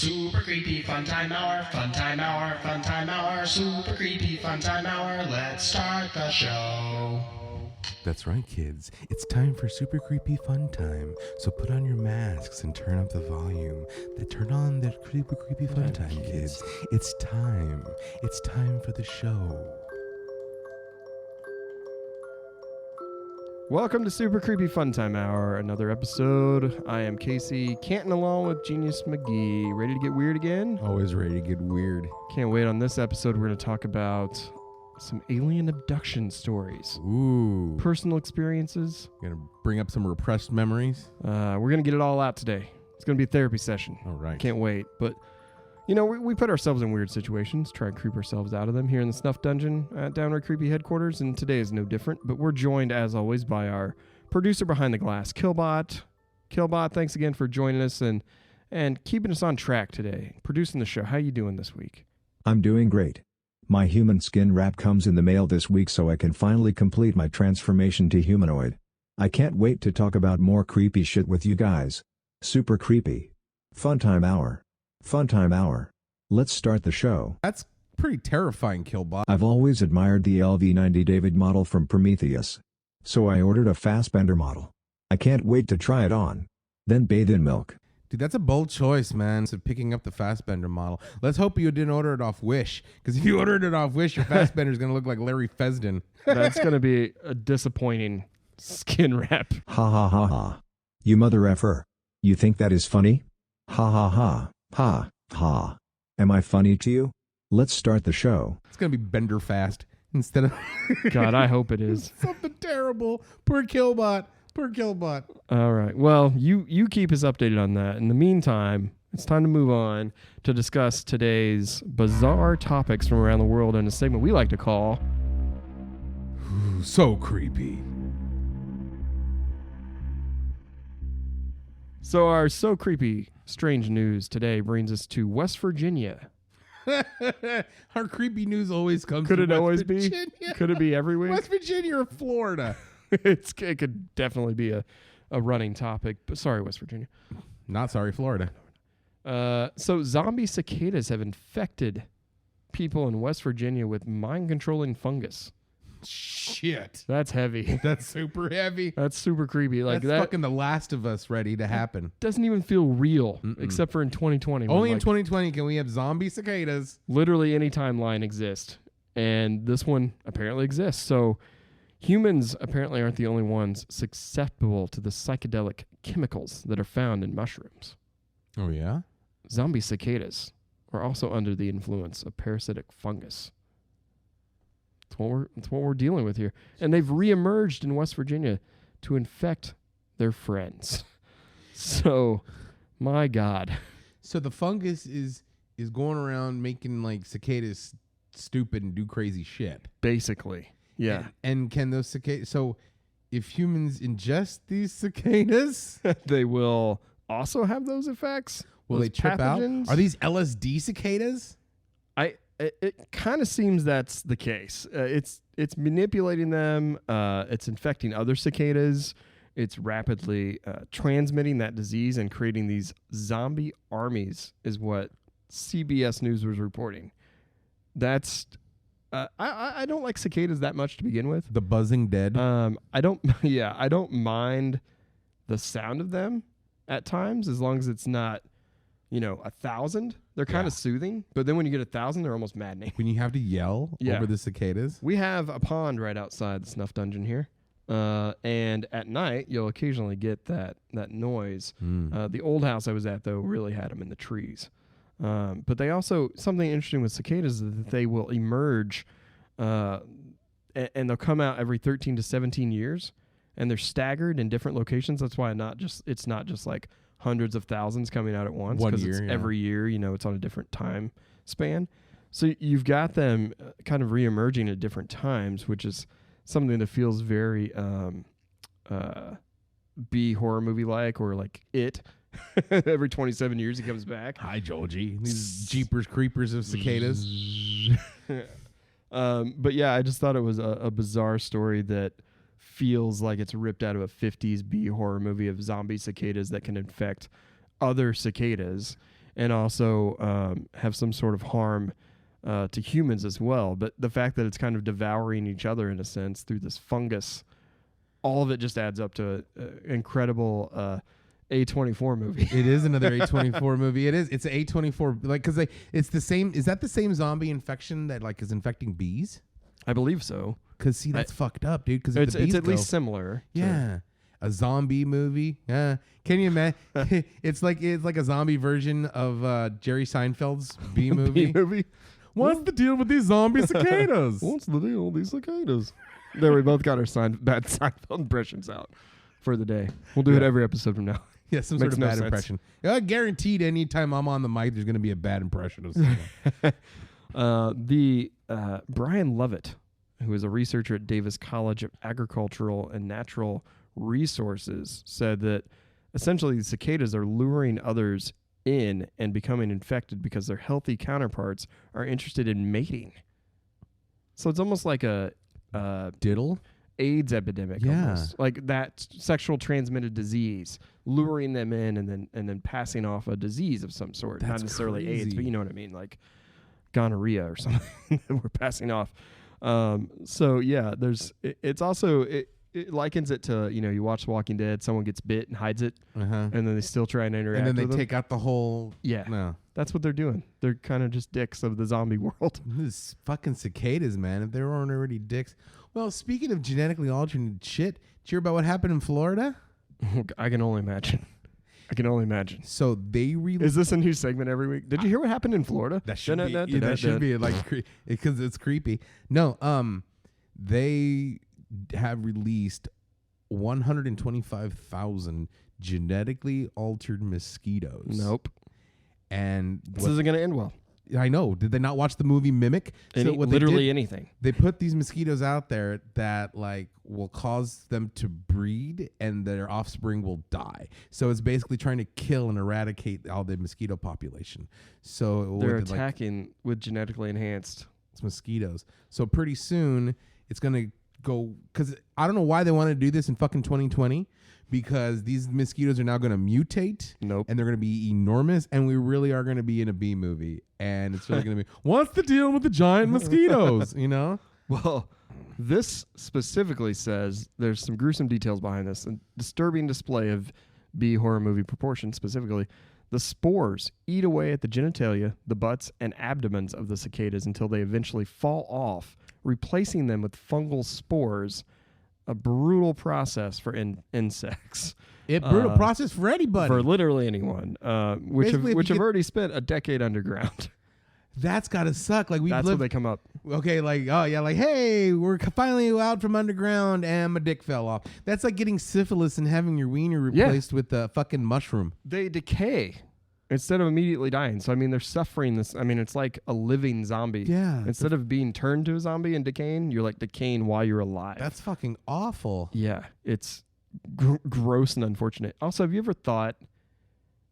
Super Creepy Funtime Hour, Funtime Hour, Funtime Hour, Super Creepy Funtime Hour. Let's start the show. That's right, kids. It's time for Super Creepy Fun Time. So put on your masks and turn up the volume. Turn on the Super Creepy Fun Time, kids. It's time. It's time for the show. Welcome to Super Creepy Funtime Hour, another episode. I am KC Canton along with Jenius McGee. Ready to get weird again? Always ready to get weird. Can't wait. On this episode, we're going to talk about some alien abduction stories. Ooh. Personal experiences. Gonna bring up some repressed memories. We're going to get it all out today. It's going to be a therapy session. All right. Can't wait. But, you know, we put ourselves in weird situations, try and creep ourselves out of them here in the Snuff Dungeon at Downright Creepy headquarters, and today is no different. But we're joined, as always, by our producer behind the glass, Killbot. Killbot, thanks again for joining us and keeping us on track today, producing the show. How you doing this week? I'm doing great. My human skin wrap comes in the mail this week, so I can finally complete my transformation to humanoid. I can't wait to talk about more creepy shit with you guys. Super creepy. Funtime hour. Funtime hour. Let's start the show. That's pretty terrifying, Killbot. I've always admired the LV90 David model from Prometheus. So I ordered a Fassbender model. I can't wait to try it on. Then bathe in milk. Dude, that's a bold choice, man. So picking up the Fassbender model. Let's hope you didn't order it off Wish. Because if you ordered it off Wish, your Fassbender is going to look like Larry Fessden. That's going to be a disappointing skin wrap. Ha ha ha ha. You mother effer. You think that is funny? Ha ha ha. Ha ha. Am I funny to you? Let's start the show. It's going to be Bender Fast instead of... God, I hope it is. Something terrible. Poor Killbot. Poor Killbot. All right. Well, you keep us updated on that. In the meantime, it's time to move on to discuss today's bizarre topics from around the world in a segment we like to call... So creepy. So our So Creepy Strange News today brings us to West Virginia. Our creepy news always comes Could from it always West Virginia. be? Could it be every week? West Virginia or Florida? It could definitely be a running topic. But sorry, West Virginia. Not sorry, Florida. So zombie cicadas have infected people in West Virginia with mind-controlling fungus. Shit. That's heavy. That's super heavy. That's super creepy. Like That's that fucking The Last of Us ready to happen. doesn't even feel real, Mm-mm. except for in 2020. when, Only in like, 2020 can we have zombie cicadas. literally any timeline exists, and this one apparently exists. So humans apparently aren't the only ones susceptible to the psychedelic chemicals that are found in mushrooms. Oh, yeah? Zombie cicadas are also under the influence of parasitic fungus. That's what we're dealing with here. And they've reemerged in West Virginia to infect their friends. So, my God. So the fungus is going around making like cicadas stupid and do crazy shit. Basically. Yeah. And can those cicadas... So if humans ingest these cicadas... They will also have those effects. Will those they trip pathogens. out? Are these LSD cicadas? It kind of seems that's the case. It's manipulating them. It's infecting other cicadas. It's rapidly transmitting that disease and creating these zombie armies, is what CBS News was reporting. That's I don't like cicadas that much to begin with. The buzzing dead. I don't mind the sound of them at times, as long as it's not 1,000. They're kind of soothing, but then when you get 1,000, they're almost maddening. When you have to yell over the cicadas. We have a pond right outside the Snuff Dungeon here, and at night you'll occasionally get that noise. The old house I was at, though, really had them in the trees. But they also, something interesting with cicadas is that they will emerge, and they'll come out every 13 to 17 years, and they're staggered in different locations. That's why it's not just like hundreds of thousands coming out at once, because it's every year, it's on a different time span. So you've got them kind of reemerging at different times, which is something that feels very B horror movie like, or like It. Every 27 years he comes back. Hi, Georgie. These Jeepers Creepers of cicadas. But yeah, I just thought it was a bizarre story that feels like it's ripped out of a 50s B horror movie of zombie cicadas that can infect other cicadas. and also have some sort of harm to humans as well. But the fact that it's kind of devouring each other in a sense through this fungus, all of it just adds up to an incredible A24 movie. It is another A24 movie. It is. It's an A24, like, because it's the same. Is that the same zombie infection that like is infecting bees? I believe so. Because see, that's fucked up, dude. Because It's at least similar. Yeah. A zombie movie. Yeah. Can you imagine? it's like a zombie version of Jerry Seinfeld's Bee movie. movie. What's the deal with these zombie cicadas? What's the deal with these cicadas? There, we both got our bad Seinfeld impressions out for the day. We'll do it every episode from now. Yeah, some Makes sort of no bad sense. impression. Guaranteed anytime I'm on the mic, there's going to be a bad impression of someone. Brian Lovett, who is a researcher at Davis College of Agricultural and Natural Resources, said that essentially the cicadas are luring others in and becoming infected because their healthy counterparts are interested in mating. So it's almost like a Diddle? AIDS epidemic, Yeah. almost like that sexual transmitted disease, luring them in and then passing off a disease of some sort. Not That's necessarily AIDS, crazy. but you know what I mean, like gonorrhea or something that we're passing off. So yeah, it's also it likens it to, you watch The Walking Dead, someone gets bit and hides it, and then they still try and interact. And then they with them. take out the whole. Yeah, No. that's what they're doing. They're kind of just dicks of the zombie world. These fucking cicadas, man. If they weren't already dicks. Well, speaking of genetically altering shit, did you hear about what happened in Florida? I can only imagine. So they Is this a new segment every week? Did you hear what happened in Florida? That should be. Yeah, that should be like because it's creepy. No, they have released 125,000 genetically altered mosquitoes. Nope. And This isn't going to end well. I know. Did they not watch the movie Mimic? Literally anything. They put these mosquitoes out there that like will cause them to breed and their offspring will die. So it's basically trying to kill and eradicate all the mosquito population. So They're with, attacking with genetically enhanced. it's mosquitoes. So pretty soon it's going to go, because I don't know why they want to do this in fucking 2020, because these mosquitoes are now going to mutate. Nope. And they're going to be enormous, and we really are going to be in a bee movie. And it's really going to be, what's the deal with the giant mosquitoes, Well, this specifically says there's some gruesome details behind this. A disturbing display of bee horror movie proportions. Specifically, the spores eat away at the genitalia, the butts, and abdomens of the cicadas until they eventually fall off, replacing them with fungal spores. A brutal process for insects. Brutal process for anybody. For literally anyone, which Basically, if have you already spent a decade underground. That's got to suck. Like That's when they come up. Okay, like, oh yeah, like, hey, we're finally out from underground and my dick fell off. That's like getting syphilis and having your wiener replaced with a fucking mushroom. They decay instead of immediately dying. So, I mean, they're suffering this. I mean, it's like a living zombie. Yeah. Instead of being turned to a zombie and decaying, you're like decaying while you're alive. That's fucking awful. Yeah. It's gross and unfortunate. Also, have you ever thought,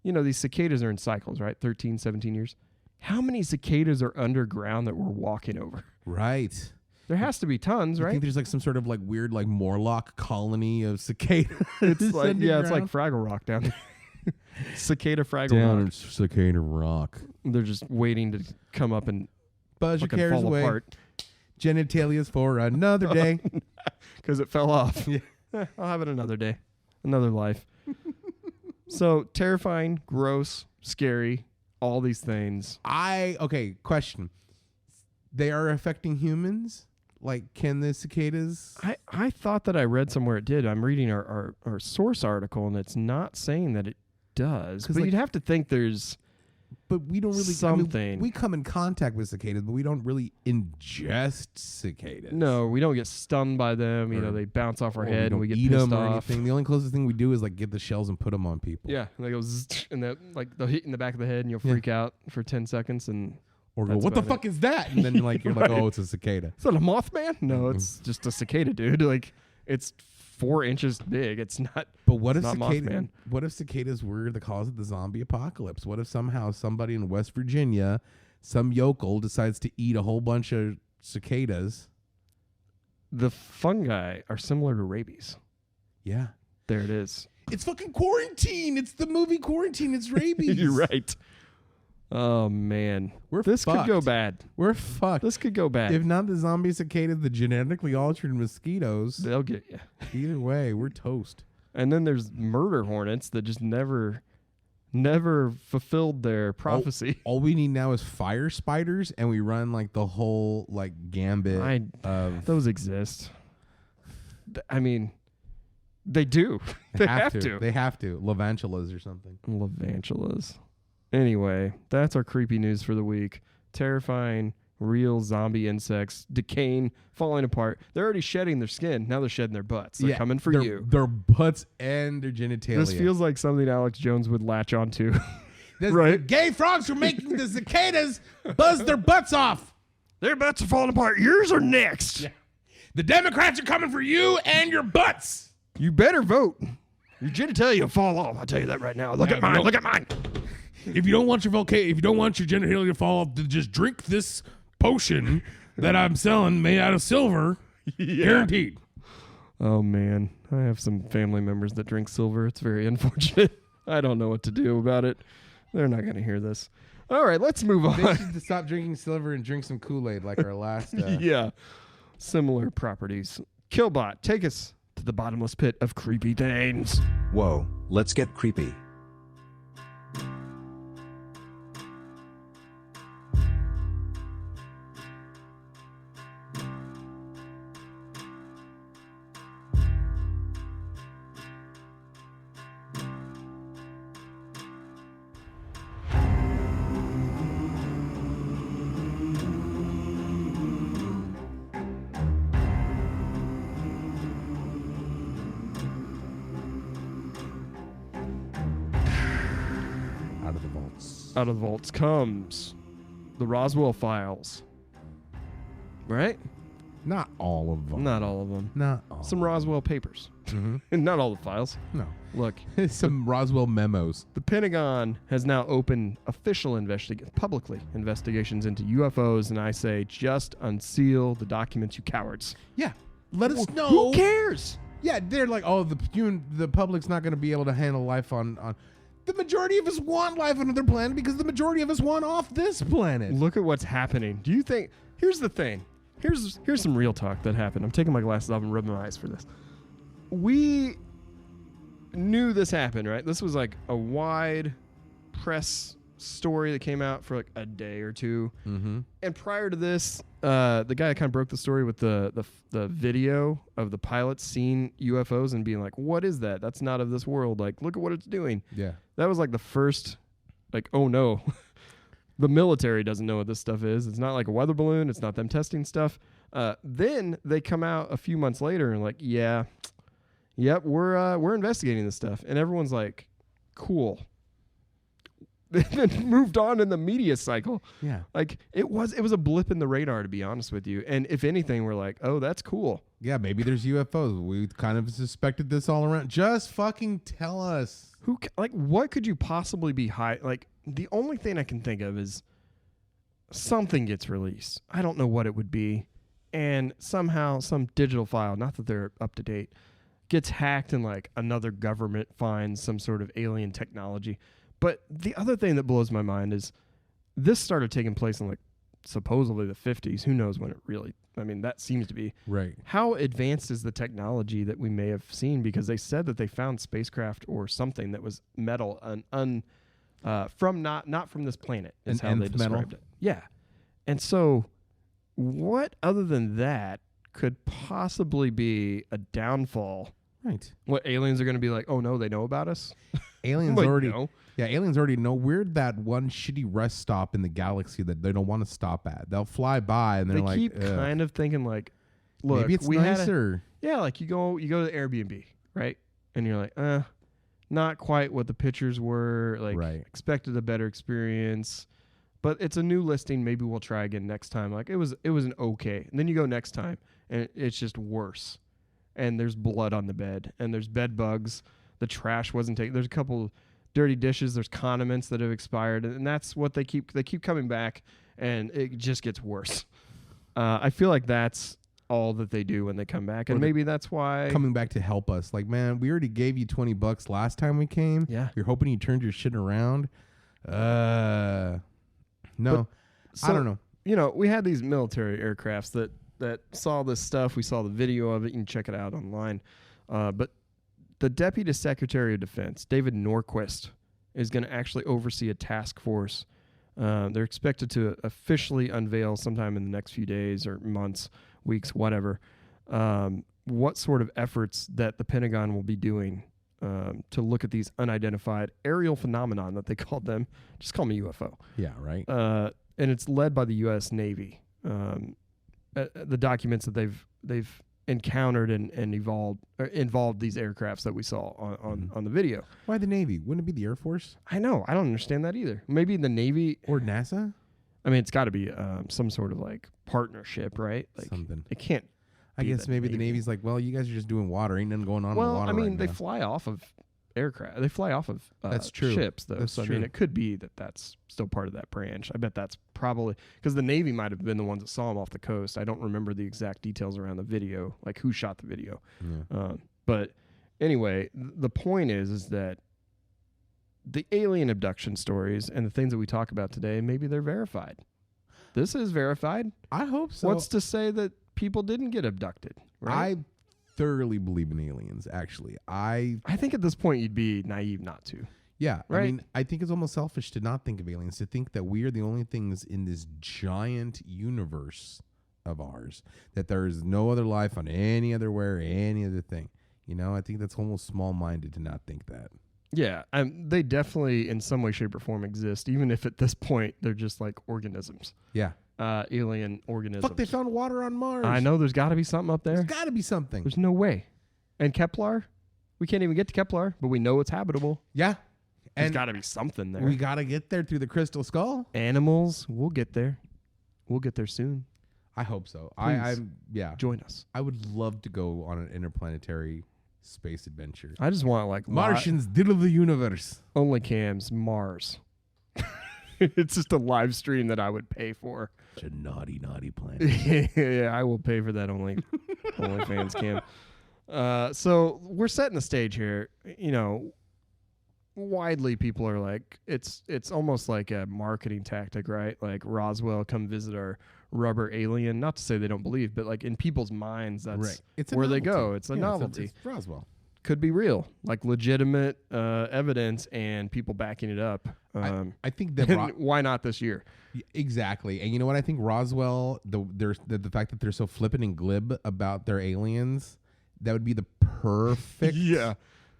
these cicadas are in cycles, right? 13, 17 years. How many cicadas are underground that we're walking over? Right. There has to be tons, I right? think there's like some sort of like weird like Morlock colony of cicadas. It's like, it's like Fraggle Rock down there. Cicada Fraggle down Rock. in Cicada Rock. They're just waiting to come up and Buzz your fucking cares fall away. apart Genitalia's for another day. because it fell off. Yeah. I'll have it another day, another life. So terrifying, gross, scary, all these things. Okay, question. They are affecting humans? Like, can the cicadas? I thought that I read somewhere it did. I'm reading our source article, and it's not saying that it does. But you'd have to think there's But we don't really. something. We come in contact with cicadas, but we don't really ingest cicadas. No, we don't get stunned by them. Or- They bounce off our Or head, and we don't get eat pissed them or off. anything. The only closest thing we do is like get the shells and put them on people. Yeah, and they go zzz, and they'll hit you in the back of the head, and you'll freak out for 10 seconds, and Or go, That's what the about fuck is that? And then you're like, oh, it's a cicada. is that a Mothman? No, it's just a cicada, dude. Like, it's 4 inches big. It's not. But what if It's not Mothman. What if cicadas were the cause of the zombie apocalypse? What if somehow somebody in West Virginia, some yokel, decides to eat a whole bunch of cicadas? The fungi are similar to rabies. Yeah. There it is. It's fucking Quarantine. It's the movie Quarantine. It's rabies. You're right. Oh man, This could go bad. We're fucked. This could go bad. If not the zombie cicadas, the genetically altered mosquitoes. They'll get you. Either way, we're toast. And then there's murder hornets that just never fulfilled their prophecy. All we need now is fire spiders, and we run like the whole like gambit of those exist. I mean, they do. They have to. They have to. Levantulas or something. Levantulas. Anyway, that's our creepy news for the week. Terrifying, real zombie insects, decaying, falling apart. They're already shedding their skin. Now they're shedding their butts. They're coming for you. Their butts and their genitalia. This feels like something Alex Jones would latch onto. Right? The gay frogs who are making the cicadas buzz their butts off. Their butts are falling apart. Yours are next. Yeah. The Democrats are coming for you and your butts. You better vote. Your genitalia will fall off. I'll tell you that right now. Look at mine. Look at mine. If you don't want your genitalia to fall off, then just drink this potion that I'm selling made out of silver. Guaranteed. Oh man, I have some family members that drink silver. It's very unfortunate. I don't know what to do about it. They're not going to hear this. All right, let's move on. They should stop drinking silver and drink some Kool-Aid like our last. Yeah, similar properties. Killbot, take us to the bottomless pit of creepy things. Whoa, let's get creepy. Out of the vaults comes the Roswell files. Right? Not all of them. Not all of them. Not all. Some Roswell papers. Mm-hmm. And not all the files. No. Look. Some Roswell memos. The Pentagon has now opened official publicly investigations into UFOs, and I say just unseal the documents, you cowards. Yeah. Let us know. Who cares? Yeah, they're like, oh, the public's not going to be able to handle life on. The majority of us want life on another planet because the majority of us want off this planet. Look at what's happening. Do you think? Here's the thing. Here's some real talk that happened. I'm taking my glasses off and rubbing my eyes for this. We knew this happened, right? This was like a wide press story that came out for like a day or two. Mm-hmm. And prior to this, the guy that kind of broke the story with the video of the pilots seeing UFOs and being like, "What is that? That's not of this world. Like, look at what it's doing." Yeah, that was like the first, like, oh no, the military doesn't know what this stuff is. It's not like a weather balloon. It's not them testing stuff. Then they come out a few months later and like, yep, we're investigating this stuff, and everyone's like, cool. Then moved on in the media cycle. Yeah. Like it was a blip in the radar, to be honest with you. And if anything, we're like, oh, that's cool. Yeah, maybe there's UFOs. We kind of suspected this all around. Just fucking tell us. What could you possibly be like, the only thing I can think of is something gets released. I don't know what it would be. And somehow some digital file, not that they're up to date, gets hacked and like another government finds some sort of alien technology. But the other thing that blows my mind is this started taking place in like supposedly the 50s. Who knows when it really, I mean, that seems to be. Right. How advanced is the technology that we may have seen? Because they said that they found spacecraft or something that was metal from not from this planet is how they described it. Yeah. And so what other than that could possibly be a downfall? Right. What, aliens are going to be like, oh no, they know about us? Aliens like, already no. Yeah, aliens already know we're that one shitty rest stop in the galaxy that they don't want to stop at. They'll fly by and they're like, keep kind of thinking like, look, maybe it's we nicer. Like you go to the Airbnb, right? And you're like, not quite what the pictures were. Like, right. Expected a better experience, but it's a new listing. Maybe we'll try again next time. Like it was an okay. And then you go next time and it's just worse. And there's blood on the bed and there's bed bugs. The trash wasn't taken. There's a couple dirty dishes. There's condiments that have expired, and that's what they keep coming back, and it just gets worse. I feel like that's all that they do when they come back, and maybe that's why coming back to help us. Like, man, we already gave you $20 last time we came. Yeah, you're hoping you turned your shit around. No, So, I don't know. You know, we had these military aircrafts that saw this stuff. We saw the video of it. You can check it out online. But the Deputy Secretary of Defense, David Norquist, is going to actually oversee a task force. They're expected to officially unveil sometime in the next few days or months, weeks, whatever, what sort of efforts that the Pentagon will be doing to look at these unidentified aerial phenomenon that they called them. Just call me UFO. Yeah, right. And it's led by the U.S. Navy. The documents that they've encountered and involved these aircrafts that we saw on the video. Why the Navy? Wouldn't it be the Air Force I know. I don't understand that either. Maybe the Navy. or NASA? I mean, it's got to be some sort of like partnership, right? Like Something. it can't. I be guess maybe the Navy's like, well, you guys are just doing water. Ain't nothing going on in the Well, water I mean, right they now. fly off of aircraft. They fly off of That's true. ships, though. That's So I true. mean, it could be that that's still part of that branch. I bet that's probably because the Navy might have been the ones that saw them off the coast. I don't remember the exact details around the video, like who shot the video. Yeah. But anyway, the point is that the alien abduction stories and the things that we talk about today, maybe they're verified. This is verified. I hope so. What's to say that people didn't get abducted? Right? I thoroughly believe in aliens, actually. I think at this point you'd be naive not to. Yeah, I Right. mean, I think it's almost selfish to not think of aliens, to think that we are the only things in this giant universe of ours, that there is no other life on any other any other thing. You know, I think that's almost small-minded to not think that. Yeah, they definitely in some way, shape, or form exist, even if at this point they're just like organisms, Yeah. alien organisms. Fuck, they found water on Mars. I know there's got to be something up there. There's got to be something. There's no way. And Kepler, we can't even get to Kepler, but we know it's habitable. Yeah. There's And got to be something there. we got to get there through the crystal skull. Animals, we'll get there. We'll get there soon. I hope so. Please. Yeah. Join us. I would love to go on an interplanetary space adventure. I just want like Martians, diddle the universe. only cams Mars. It's just a live stream that I would pay for. It's a naughty, naughty planet. Yeah, I will pay for that OnlyFans cam. So we're setting the stage here. You know, widely people are like, it's almost like a marketing tactic, right? Like Roswell, come visit our rubber alien. Not to say they don't believe, but like in people's minds, that's Right. It's a where they novelty. go. It's a Yeah, novelty. It's Roswell. Could be real, like legitimate evidence and people backing it up. I think that and why not this year? exactly. And you know what? I think Roswell, the fact that they're so flippant and glib about their aliens, that would be the perfect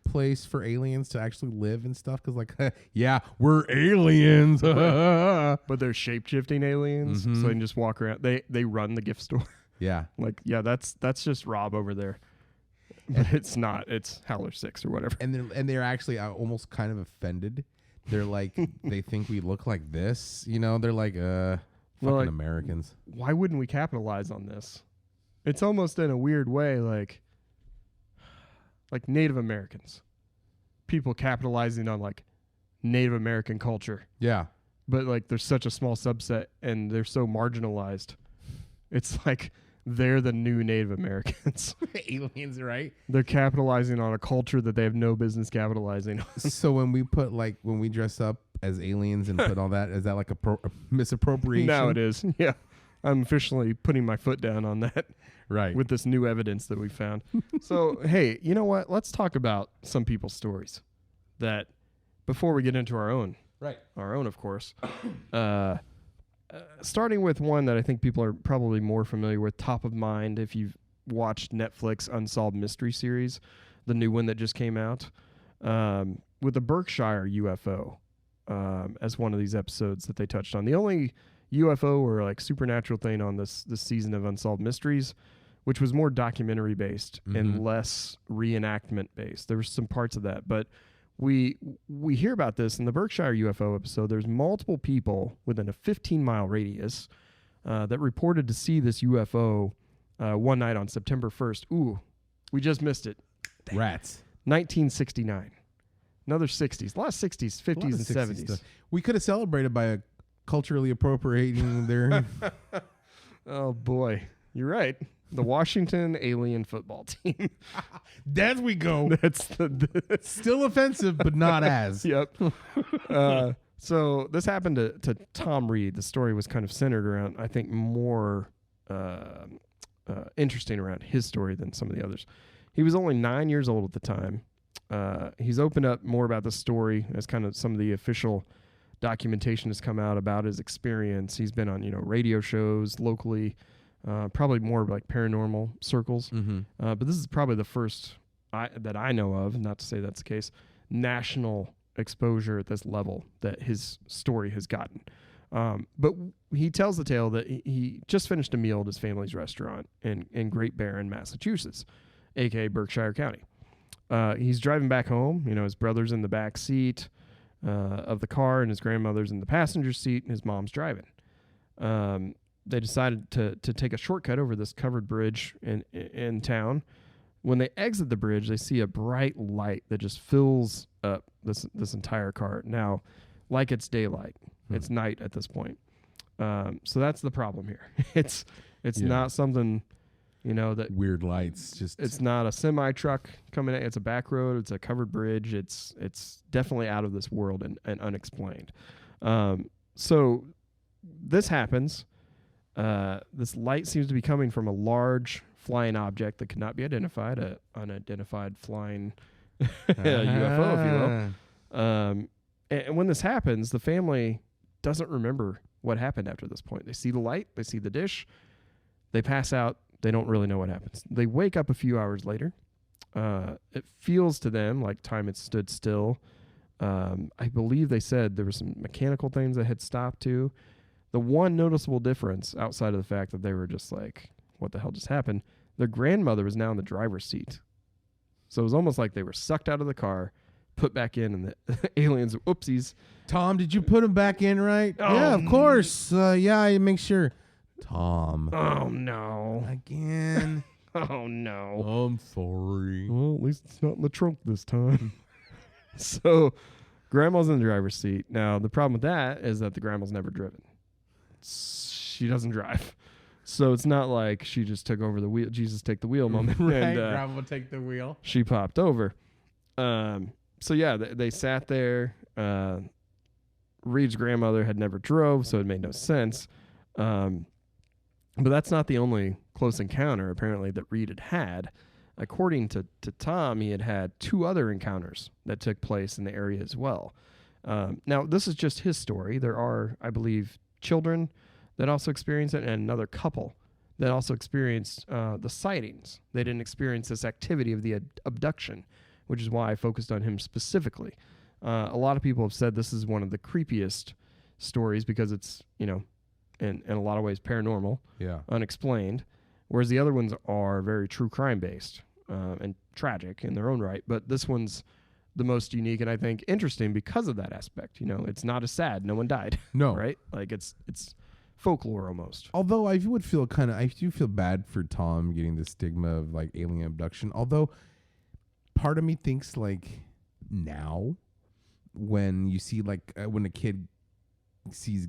place for aliens to actually live and stuff. Because like, yeah, we're aliens. But they're shape-shifting aliens, so they can just walk around. They run the gift store. Yeah. Like, yeah, that's just Rob over there. But it's not. It's Howler 6 or whatever. And they're actually almost kind of offended. They're like, they think we look like this. You know, they're like, fucking like, Americans. Why wouldn't we capitalize on this? It's almost in a weird way like Native Americans. People capitalizing on like Native American culture. Yeah. But like there's such a small subset and they're so marginalized. It's like they're the new Native Americans. Aliens, right? They're capitalizing on a culture that they have no business capitalizing on. So when we dress up as aliens and put all that, is that like a misappropriation? Now it is. Yeah. I'm officially putting my foot down on that. Right. With this new evidence that we found. So, hey, you know what? Let's talk about some people's stories that before we get into our own. Right. Our own, of course. Starting with one that I think people are probably more familiar with, top of mind if you've watched Netflix Unsolved Mystery series, the new one that just came out, with the Berkshire UFO as one of these episodes that they touched on. The only UFO or like supernatural thing on this season of Unsolved Mysteries, which was more documentary based and less reenactment based. There were some parts of that, but we hear about this in the Berkshire UFO episode. There's multiple people within a 15-mile radius that reported to see this UFO one night on September 1st. Ooh, we just missed it. Rats. 1969. Another 60s. A lot of 60s, 50s, and 70s. Stuff. We could have celebrated by culturally appropriating their... Oh, boy. You're right. The Washington Alien Football Team. There we go. That's Still offensive, but not as. Yep. So this happened to Tom Reed. The story was kind of centered around, I think, more interesting around his story than some of the others. He was only 9 years old at the time. He's opened up more about the story as kind of some of the official documentation has come out about his experience. He's been on, radio shows locally, probably more like paranormal circles. But this is probably the first that I know of, not to say that's the case, national exposure at this level that his story has gotten. But he tells the tale that he just finished a meal at his family's restaurant in Great Barron, Massachusetts, aka Berkshire County. He's driving back home. His brother's in the back seat of the car, and his grandmother's in the passenger seat, and his mom's driving. They decided to take a shortcut over this covered bridge in town. When they exit the bridge, they see a bright light that just fills up this entire car. Now, like it's daylight, it's night at this point. So that's the problem here. It's not something, that weird lights. Just it's not a semi truck coming in. It's a back road. It's a covered bridge. It's definitely out of this world and unexplained. So this happens. This light seems to be coming from a large flying object that could not be identified, a unidentified flying UFO, if you will. And when this happens, the family doesn't remember what happened after this point. They see the light, they see the dish, they pass out, they don't really know what happens. They wake up a few hours later. It feels to them like time had stood still. I believe they said there were some mechanical things that had stopped too. The one noticeable difference, outside of the fact that they were just like, what the hell just happened? Their grandmother was now in the driver's seat. So it was almost like they were sucked out of the car, put back in, and the aliens, whoopsies. Tom, did you put him back in right? Oh, yeah, of course. Yeah, I make sure. Tom. Oh, no. Again. Oh, no. I'm sorry. Well, at least it's not in the trunk this time. So grandma's in the driver's seat. Now, the problem with that is that the grandma's never driven. She doesn't drive. So it's not like she just took over the wheel. Jesus, take the wheel moment. Right, and, grandma will take the wheel. She popped over. So yeah, they sat there. Reed's grandmother had never drove, so it made no sense. But that's not the only close encounter, apparently, that Reed had. According to Tom, he had two other encounters that took place in the area as well. Now, this is just his story. There are, I believe, children that also experienced it, and another couple that also experienced the sightings. They didn't experience this activity of the abduction, which is why I focused on him specifically. A lot of people have said this is one of the creepiest stories because it's, in a lot of ways paranormal, unexplained, whereas the other ones are very true crime based and tragic in their own right. But this one's the most unique and I think interesting because of that aspect. It's not as sad. No one died. No. Right? Like it's folklore almost. Although I do feel bad for Tom getting the stigma of like alien abduction. Although part of me thinks like now when you see like when a kid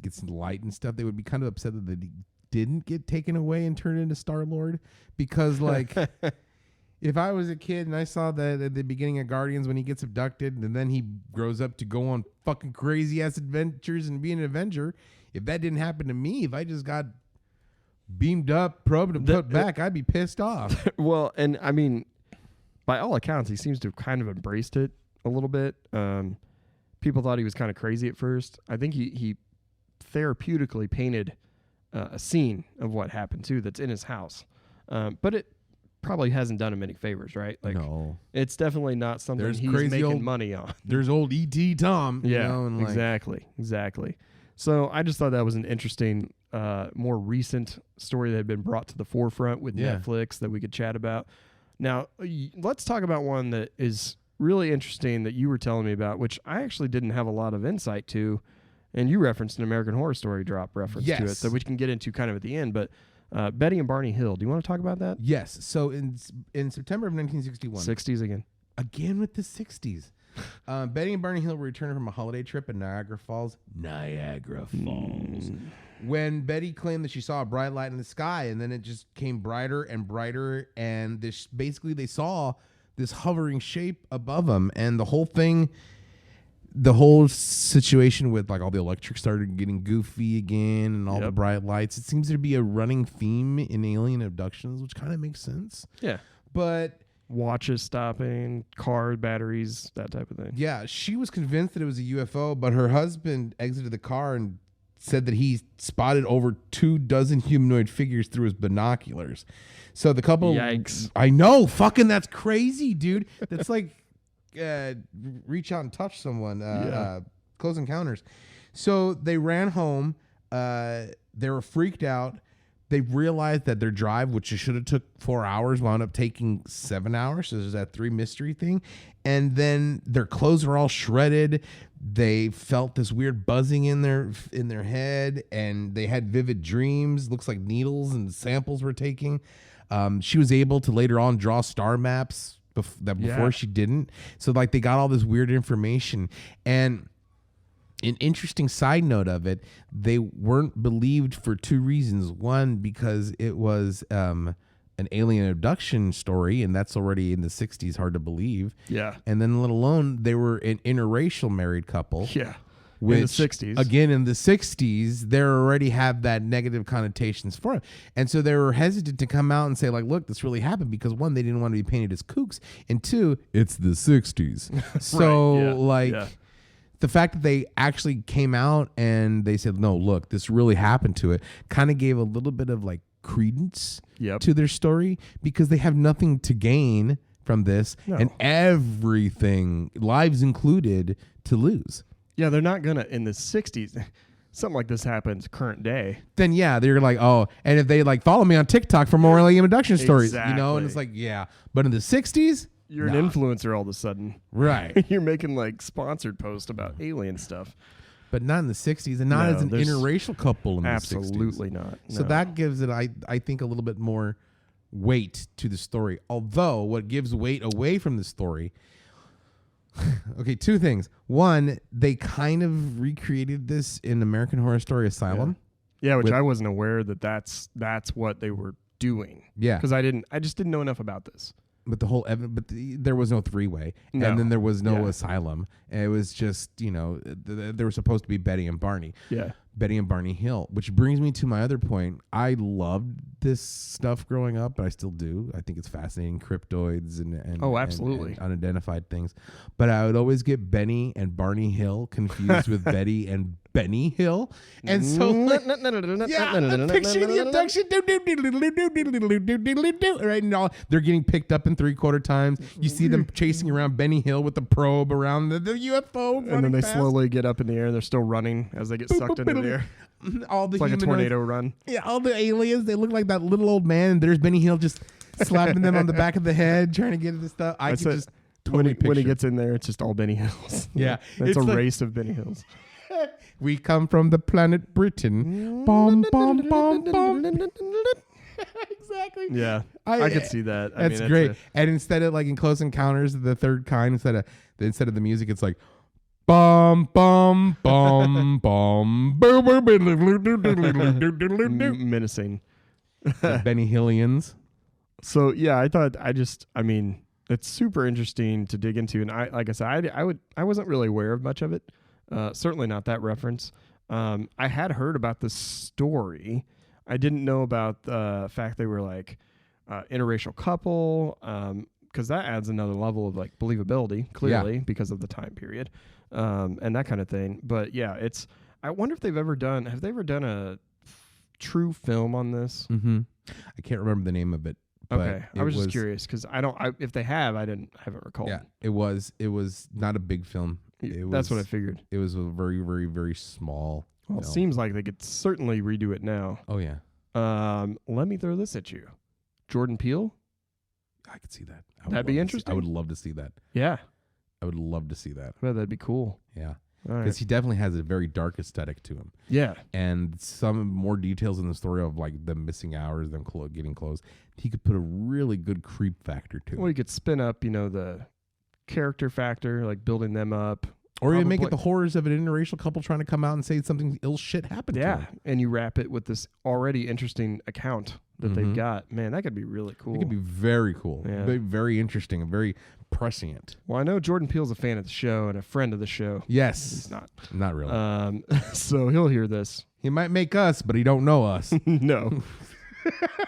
gets light and stuff, they would be kind of upset that they didn't get taken away and turned into Star-Lord, because like if I was a kid and I saw that at the beginning of Guardians when he gets abducted and then he grows up to go on fucking crazy ass adventures and be an Avenger, if that didn't happen to me, if I just got beamed up, probed, and put back, I'd be pissed off. Well, and I mean, by all accounts, he seems to have kind of embraced it a little bit. People thought he was kind of crazy at first. I think he therapeutically painted a scene of what happened too that's in his house. But it probably hasn't done him any favors, right? Like, no. It's definitely not something he's making money on. There's old E.T. Tom. Yeah, and exactly. So I just thought that was an interesting, more recent story that had been brought to the forefront with Netflix that we could chat about. Now, let's talk about one that is really interesting that you were telling me about, which I actually didn't have a lot of insight to, and you referenced an American Horror Story drop reference to it that we can get into kind of at the end. But Betty and Barney Hill, do you want to talk about that? Yes. So in September of 1961. 60s again. Again with the 60s. Betty and Barney Hill were returning from a holiday trip in Niagara Falls. When Betty claimed that she saw a bright light in the sky, and then it just came brighter and brighter, and basically they saw this hovering shape above them, and the whole thing the whole situation with like all the electric started getting goofy again and all the Yep. bright lights. It seems to be a running theme in alien abductions, which kind of makes sense. Yeah. But Watches stopping, car batteries, that type of thing. yeah, she was convinced that it was a UFO, but her husband exited the car and said that he spotted over 24 humanoid figures through his binoculars. So the couple, Yikes. I know, fucking that's crazy, dude. That's like reach out and touch someone. Close Encounters. So they ran home. They were freaked out. They realized that their drive, which should have took 4 hours, wound up taking 7 hours. So there's that 3 mystery thing. And then their clothes were all shredded. They felt this weird buzzing in their head, and they had vivid dreams. Looks like needles and samples were taking. She was able to later on draw star maps before she didn't. So like they got all this weird information. And an interesting side note of it, they weren't believed for 2 reasons. One, because it was an alien abduction story, and that's already in the 60s, hard to believe. Yeah. And then let alone they were an interracial married couple. Yeah. Which, in the 60s. Again, in the 60s, they already have that negative connotations for it. And so they were hesitant to come out and say, like, look, this really happened because, 1, they didn't want to be painted as kooks, and 2, it's the 60s. So, the fact that they actually came out and they said, no, look, this really happened to it, kind of gave a little bit of, like, credence to their story because they have nothing to gain from this and everything, lives included, to lose. Yeah, they're not going to, in the 60s, something like this happens current day. Then, yeah, they're like, oh, and if they, like, follow me on TikTok for more alien abduction stories, you know, and it's like, yeah. But in the 60s, you're an influencer all of a sudden. Right. You're making, like, sponsored posts about alien stuff. But not in the 60s, and not as an interracial couple in the 60s. Absolutely not. So that gives it, I think, a little bit more weight to the story. Although, what gives weight away from the story... Okay, 2 things. 1, they kind of recreated this in American Horror Story Asylum. Yeah, which I wasn't aware that's what they were doing. Yeah. Because I just didn't know enough about this. But the whole there was no 3-way, No. and then there was no asylum. It was just, you know, they were supposed to be Betty and Barney. Yeah. Betty and Barney Hill, which brings me to my other point. I loved this stuff growing up, but I still do. I think it's fascinating, cryptoids and absolutely, and unidentified things. But I would always get Benny and Barney Hill confused with Betty and Benny Hill, and so picture the abduction, right? And they're getting picked up in 3/4 times. You see them chasing around Benny Hill with the probe around the UFO, and then they slowly get up in the air. And they're still running as they get sucked into the air. All the it's like a tornado run. Yeah, all the aliens, they look like that little old man. There's Benny Hill just slapping them on the back of the head, trying to get this stuff. I can just totally when he gets in there, it's just all Benny Hills. Yeah, it's a race of Benny Hills. We come from the planet Britain. Bom, bom, bom, bom. Exactly. Yeah, I could see that. That's great. And instead of like in Close Encounters of the Third Kind, instead of the music, it's like bum bum bum bum menacing. Benny Hillians. So yeah, I mean, it's super interesting to dig into, and like I said, I wasn't really aware of much of it. Certainly not that reference. I had heard about the story. I didn't know about the fact they were like interracial couple, because that adds another level of like believability, clearly, because of the time period, and that kind of thing. But yeah, I wonder if have they ever done a true film on this? Mm-hmm. I can't remember the name of it. Okay, I was just curious because if they have, I haven't recalled. Yeah, it was not a big film. That's what I figured. It was a very, very, very small. Well, it seems like they could certainly redo it now. Oh yeah. Let me throw this at you. Jordan Peele? I could see that. That'd be interesting. I would love to see that. Yeah. I would love to see that. Well, that'd be cool. Yeah. Because Because he definitely has a very dark aesthetic to him. Yeah. And some more details in the story of like them missing hours, them getting close. He could put a really good creep factor to it. Well, you could spin up, the character factor, like building them up. Or you make it the horrors of an interracial couple trying to come out and say something ill shit happened to them. And you wrap it with this already interesting account that they've got. Man, that could be really cool. It could be very cool. Yeah. Very, very interesting. A very prescient. Well, I know Jordan Peele's a fan of the show and a friend of the show. Yes. He's not. Not really. So he'll hear this. He might make us, but he don't know us. No.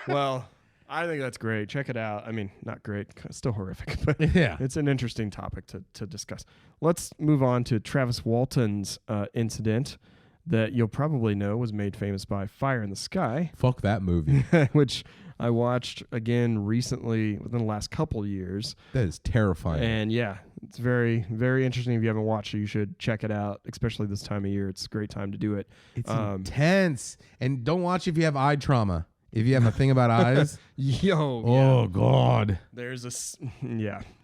Well, I think that's great. Check it out. I mean, not great. Still horrific, but Yeah. it's an interesting topic to discuss. Let's move on to Travis Walton's incident that you'll probably know was made famous by Fire in the Sky, Fuck that movie. which I watched again recently within the last couple years. That is terrifying. And yeah, it's very, very interesting. If you haven't watched it, you should check it out, especially this time of year. It's a great time to do it. It's intense. And don't watch if you have eye trauma. If you have a thing about eyes. Oh, God. There's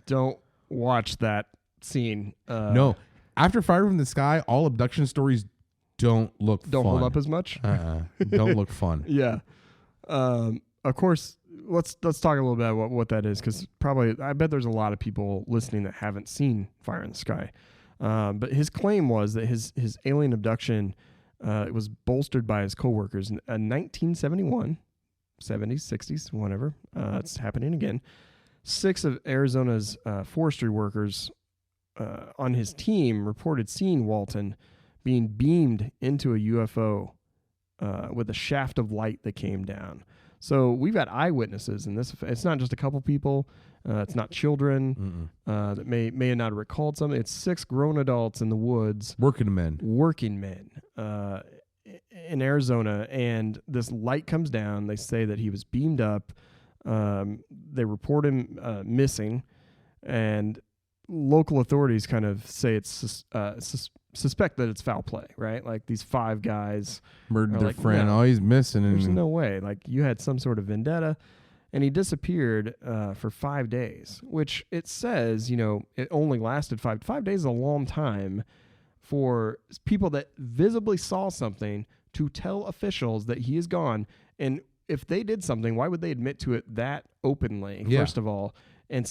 don't watch that scene. No. After Fire from the Sky, all abduction stories don't look Don't fun. hold up as much. Don't look fun. Yeah. Of course, let's talk a little bit about what that is, because probably I bet there's a lot of people listening that haven't seen Fire in the Sky. But his claim was that his alien abduction was bolstered by his coworkers in 1971, 70s, 60s, whatever. It's happening again. 6 of Arizona's forestry workers on his team reported seeing Walton being beamed into a UFO with a shaft of light that came down. So we've had eyewitnesses in this. It's not just a couple people. It's not children that may not have recalled something. It's 6 grown adults in the woods. Working men In Arizona. And this light comes down. They say that he was beamed up. They report him missing. And local authorities kind of say it's suspect that it's foul play, right? Like these 5 guys murdered their like, friend. no, Oh, he's missing. there's no way. Like you had some sort of vendetta, and he disappeared for 5 days, which it says, it only lasted 5 days is a long time for people that visibly saw something to tell officials that he is gone. And if they did something, why would they admit to it that openly, first of all? And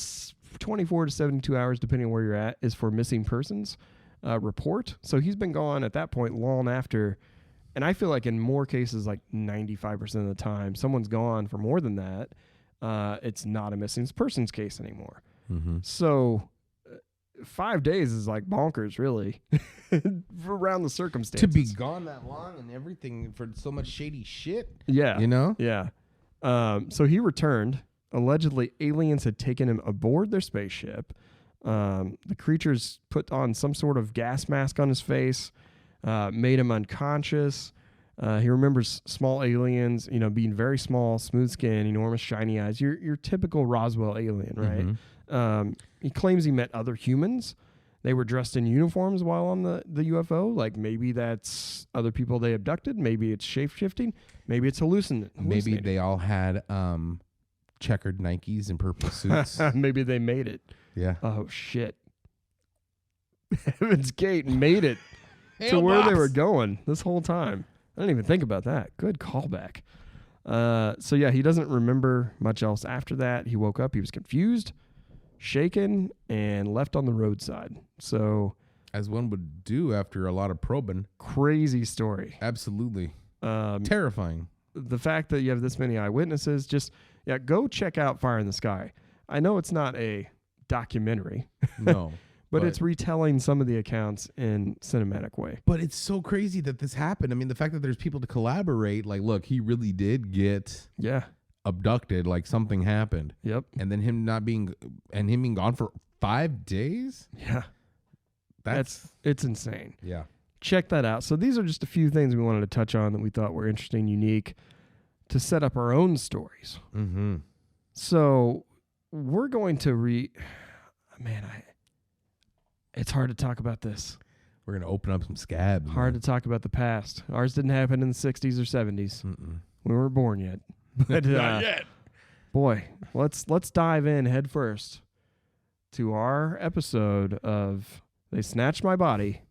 24 to 72 hours, depending on where you're at, is for missing persons report. So he's been gone at that point long after. And I feel like in more cases, like 95% of the time, someone's gone for more than that. It's not a missing persons case anymore. So 5 days is like bonkers, really, around the circumstances. To be gone that long and everything for so much shady shit. Yeah. Yeah. So he returned. Allegedly, aliens had taken him aboard their spaceship. The creatures put on some sort of gas mask on his face, made him unconscious. He remembers small aliens, being very small, smooth skin, enormous shiny eyes. Your typical Roswell alien, right? He claims he met other humans. They were dressed in uniforms while on the UFO. Like maybe that's other people they abducted. Maybe it's shape-shifting. Maybe it's hallucinating. Maybe they all had checkered Nikes and purple suits. Maybe they made it. Yeah. Oh, shit. Heaven's Gate made it to where they were going this whole time. I didn't even think about that. Good callback. So, yeah, he doesn't remember much else after that. He woke up. He was confused, shaken, and left on the roadside. So, as one would do after a lot of probing. Crazy story. Absolutely. Terrifying. The fact that you have this many eyewitnesses, go check out Fire in the Sky. I know it's not a documentary. No. but it's retelling some of the accounts in cinematic way. But it's so crazy that this happened. I mean, the fact that there's people to collaborate, like, look, he really did get abducted, like something happened. Yep. And then him being gone for 5 days? Yeah. It's insane. Yeah. Check that out. So these are just a few things we wanted to touch on that we thought were interesting, unique, to set up our own stories. Mm-hmm. So we're going to it's hard to talk about this. We're going to open up some scabs. Hard to talk about the past. Ours didn't happen in the 60s or 70s. Mm-mm. We weren't born yet. But, not yet. Boy, let's dive in head first to our episode of They Snatched My Body,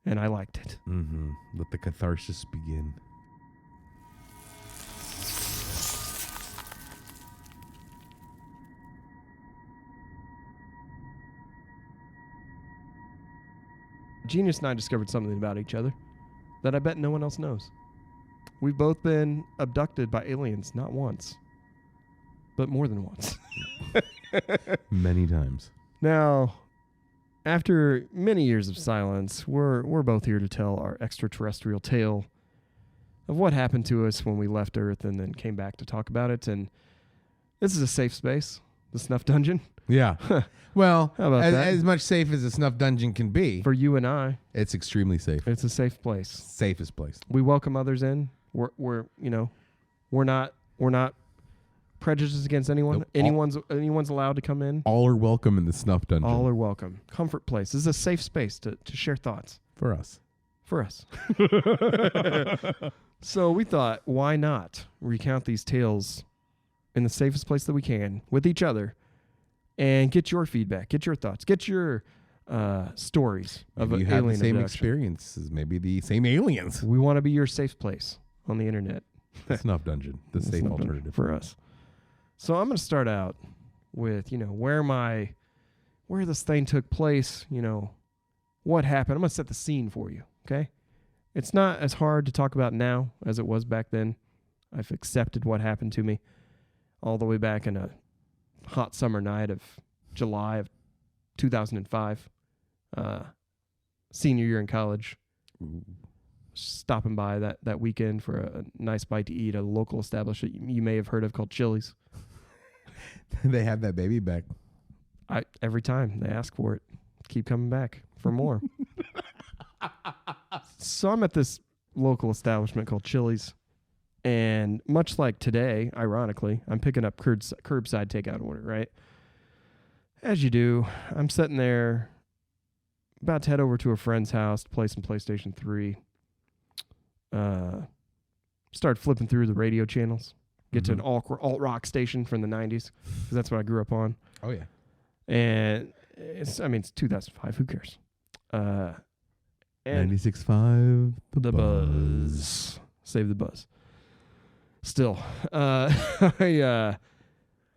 and I Liked It. Mm-hmm. Let the catharsis begin. Jenius and I discovered something about each other that I bet no one else knows. We've both been abducted by aliens, not once, but more than once. Many times. Now, after many years of silence, we're both here to tell our extraterrestrial tale of what happened to us when we left Earth and then came back to talk about it. And this is a safe space, the Snuff Dungeon. Yeah. Well, How about that? as much safe as a snuff dungeon can be. For you and I, It's extremely safe. it's a safe place. Safest place. We welcome others in. We're not prejudiced against anyone. Nope. Anyone's allowed to come in. All are welcome in the snuff dungeon. All are welcome. Comfort place. This is a safe space to share thoughts for us. for us. So we thought, why not recount these tales in the safest place that we can with each other and get your feedback, get your thoughts, get your stories of Maybe an you have alien the same abduction. experiences, maybe the same aliens. We want to be your safe place on the internet. The snuff dungeon, the It's safe not alternative. for us. So I'm going to start out with, where this thing took place, what happened. I'm going to set the scene for you, okay? It's not as hard to talk about now as it was back then. I've accepted what happened to me all the way back in a hot summer night of July of 2005, senior year in college. Stopping by that weekend for a nice bite to eat at a local establishment you may have heard of called Chili's. They have that baby back. Every time they ask for it, keep coming back for more. So I'm at this local establishment called Chili's, and much like today, ironically, I'm picking up curbside takeout order, right? As you do, I'm sitting there about to head over to a friend's house to play some PlayStation 3. Start flipping through the radio channels. Get to an alt rock station from the 90s, because that's what I grew up on. Oh, yeah. And it's 2005. Who cares? And 96.5, the buzz. Save the buzz. Still, I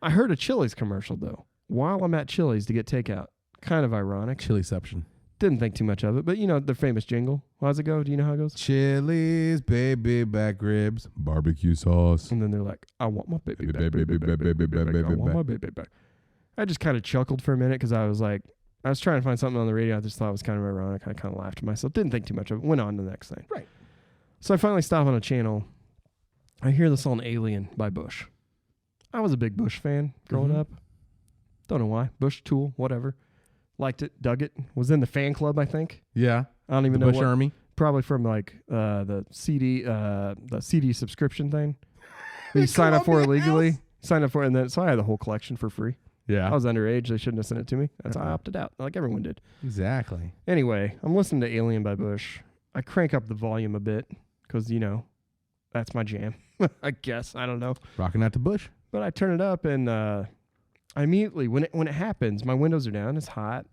heard a Chili's commercial, though, while I'm at Chili's to get takeout. Kind of ironic. Chiliception. Didn't think too much of it, but the famous jingle. How does it go? Do you know how it goes? Chili's baby back ribs, barbecue sauce. And then they're like, I want my baby back. Baby, baby, baby, baby, baby, I baby, want my back. baby back. I just kind of chuckled for a minute because I was trying to find something on the radio. I just thought it was kind of ironic. I kind of laughed to myself. Didn't think too much of it. Went on to the next thing. Right. So I finally stop on a channel. I hear the song Alien by Bush. I was a big Bush fan growing up. Don't know why. Bush, Tool, whatever. Liked it, dug it. Was in the fan club, I think. Yeah. I don't even The know Bush what. Army. Probably from the CD subscription thing. That you sign up for illegally. Sign up for it, and then so I had the whole collection for free. Yeah. I was underage. They shouldn't have sent it to me. That's how I opted out, like everyone did. Exactly. Anyway, I'm listening to Alien by Bush. I crank up the volume a bit because, that's my jam. I guess. I don't know. Rocking out to Bush. But I turn it up, and I immediately, when it happens, my windows are down. It's hot.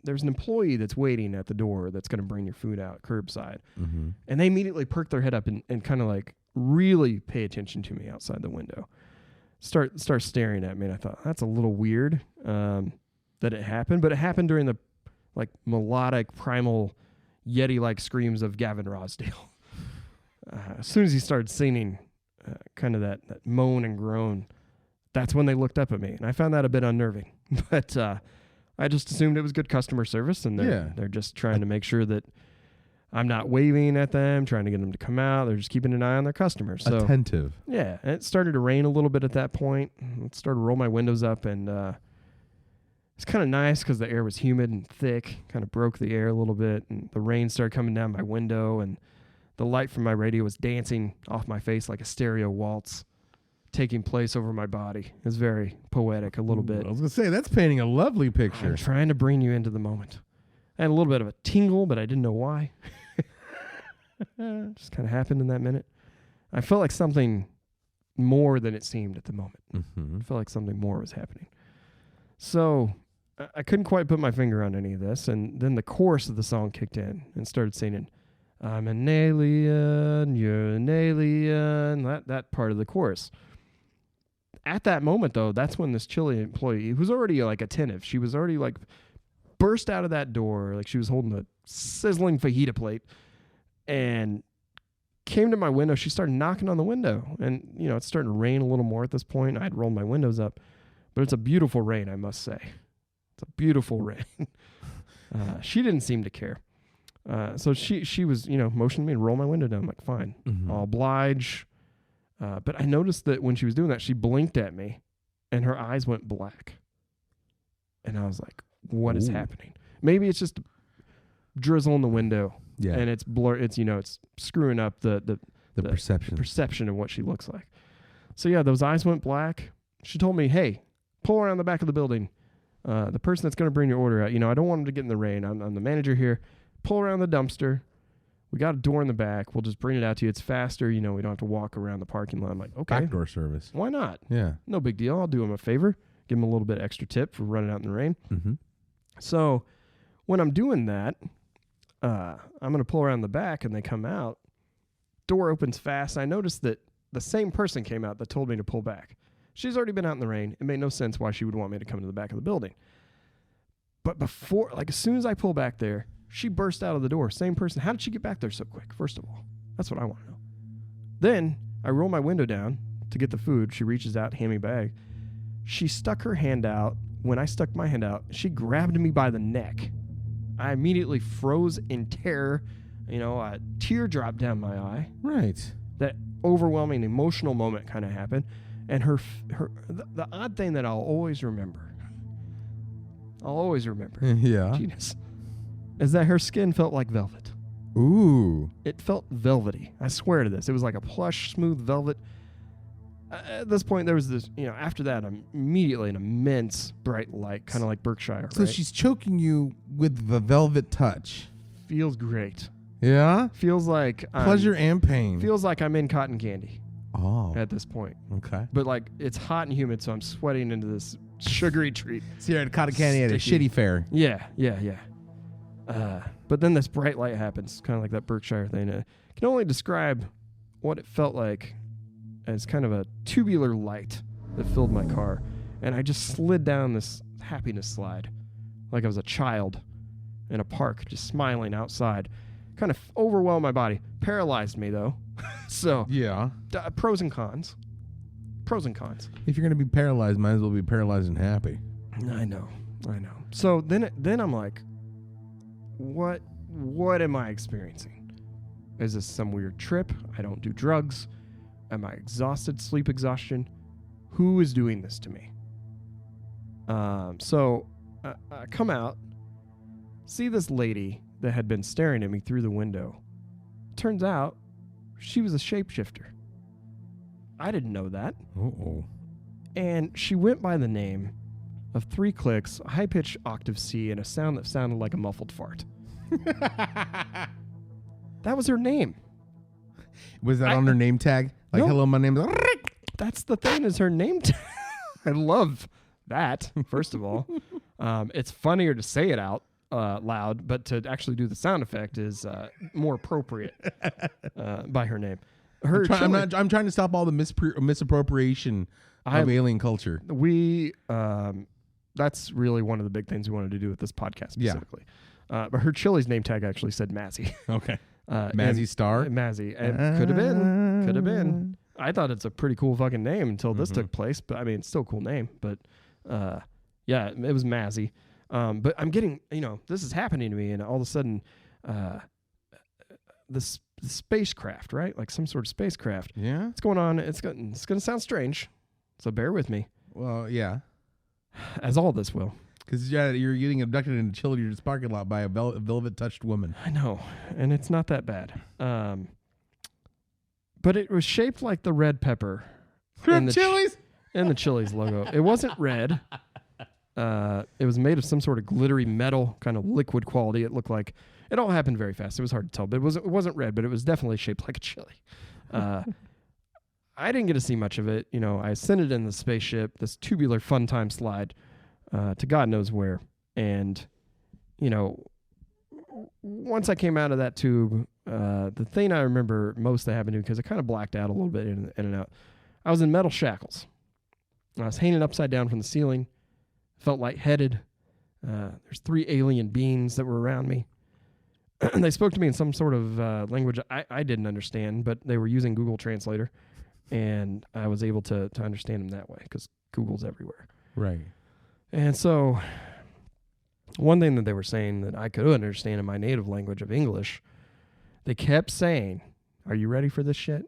There's an employee that's waiting at the door that's going to bring your food out curbside. Mm-hmm. And they immediately perk their head up and kind of like really pay attention to me outside the window. Start staring at me, and I thought, that's a little weird that it happened. But it happened during the melodic, primal, Yeti-like screams of Gavin Rossdale. As soon as he started singing kind of that moan and groan, that's when they looked up at me. And I found that a bit unnerving. But I just assumed it was good customer service, and they're just trying to make sure that I'm not waving at them, trying to get them to come out. They're just keeping an eye on their customers. So, attentive. yeah, and it started to rain a little bit at that point. I started to roll my windows up, and it's kind of nice because the air was humid and thick, kind of broke the air a little bit, and the rain started coming down my window, and the light from my radio was dancing off my face like a stereo waltz taking place over my body. It was very poetic a little bit. I was going to say, that's painting a lovely picture. I'm trying to bring you into the moment. I had a little bit of a tingle, but I didn't know why. Just kind of happened in that minute. I felt like something more than it seemed at the moment. Mm-hmm. I felt like something more was happening. So I couldn't quite put my finger on any of this. And then the chorus of the song kicked in and started singing, I'm an alien, you're an alien, that part of the chorus. At that moment, though, that's when this Chili employee, who was already attentive, she was already burst out of that door, like she was holding a sizzling fajita plate, and came to my window. She started knocking on the window, and it's starting to rain a little more at this point. I'd rolled my windows up, but it's a beautiful rain, I must say. It's a beautiful rain. She didn't seem to care. So she was, motioning me to roll my window down. I'm like, fine, I'll oblige. But I noticed that when she was doing that, she blinked at me and her eyes went black. And I was like, what is happening? Maybe it's just drizzle in the window. Yeah. And it's it's screwing up the perception of what she looks like. So yeah, those eyes went black. She told me, hey, pull around the back of the building. The person that's going to bring your order out, I don't want him to get in the rain. I'm the manager here. Pull around the dumpster. We got a door in the back. We'll just bring it out to you. It's faster. We don't have to walk around the parking lot. I'm like, okay. Backdoor service. Why not? Yeah. No big deal. I'll do him a favor. Give him a little bit extra tip for running out in the rain. Mm-hmm. So when I'm doing that, I'm going to pull around the back and they come out. Door opens fast. I noticed that the same person came out that told me to pull back. She's already been out in the rain. It made no sense why she would want me to come to the back of the building. But before, as soon as I pull back there, she burst out of the door. Same person. How did she get back there so quick, first of all? That's what I want to know. Then I roll my window down to get the food. She reaches out, hand me a bag. She stuck her hand out. When I stuck my hand out, she grabbed me by the neck. I immediately froze in terror. A tear dropped down my eye. Right. That overwhelming emotional moment kind of happened. And the odd thing that I'll always remember. Yeah. Genius. Is that her skin felt like velvet. Ooh. It felt velvety. I swear to this. It was like a plush, smooth velvet. At this point, there was this, after that, immediately an immense bright light, kind of like Berkshire. So right? she's choking you with the velvet touch. Feels great. Yeah? Feels like pleasure and pain. Feels like I'm in cotton candy. Oh. At this point. Okay. But it's hot and humid, so I'm sweating into this sugary treat. So you're at cotton candy at a shitty fair. Yeah. But then this bright light happens, kind of like that Berkshire thing. I can only describe what it felt like as kind of a tubular light that filled my car. And I just slid down this happiness slide like I was a child in a park, just smiling outside. Kind of overwhelmed my body. Paralyzed me, though. So, yeah. Pros and cons. If you're going to be paralyzed, might as well be paralyzed and happy. I know. So then I'm like, what am I experiencing? Is this some weird trip? I don't do drugs. Am I exhausted? Sleep exhaustion? Who is doing this to me? So I come out, see this lady that had been staring at me through the window. Turns out she was a shapeshifter. I didn't know that. Uh-oh. And she went by the name of 3 clicks, a high-pitched octave C, and a sound that sounded like a muffled fart. That was her name. Was that on her name tag? Like, no. Hello, my name is... That's the thing, is her name tag. I love that, first of all. It's funnier to say it out loud, but to actually do the sound effect is more appropriate by her name. I'm trying to stop all the misappropriation of alien culture. That's really one of the big things we wanted to do with this podcast specifically. Yeah. But her Chili's name tag actually said Mazzy. Okay. Mazzy Star? Mazzy. Could have been. I thought it's a pretty cool fucking name until this took place. But I mean, it's still a cool name. But yeah, it was Mazzy. But I'm getting, this is happening to me. And all of a sudden, the spacecraft, right? Like some sort of spacecraft. Yeah. What's going on? It's going to sound strange. So bear with me. Well, yeah. As all this will. Because you're getting abducted in a Chili's parking lot by a velvet-touched woman. I know, and it's not that bad. But it was shaped like the red pepper. From Chili's? In the Chili's logo. It wasn't red. It was made of some sort of glittery metal, kind of liquid quality. It looked like... It all happened very fast. It was hard to tell, but it wasn't red, but it was definitely shaped like a chili. I didn't get to see much of it. I ascended in the spaceship, this tubular Funtime slide, to God knows where. And, once I came out of that tube, the thing I remember most that happened to me, because I kind of blacked out a little bit in and out, I was in metal shackles. I was hanging upside down from the ceiling, felt lightheaded. There's 3 alien beings that were around me. They spoke to me in some sort of language I didn't understand, but they were using Google Translator. And I was able to understand them that way because Google's everywhere. Right. And so one thing that they were saying that I could understand in my native language of English, they kept saying, "Are you ready for this shit?"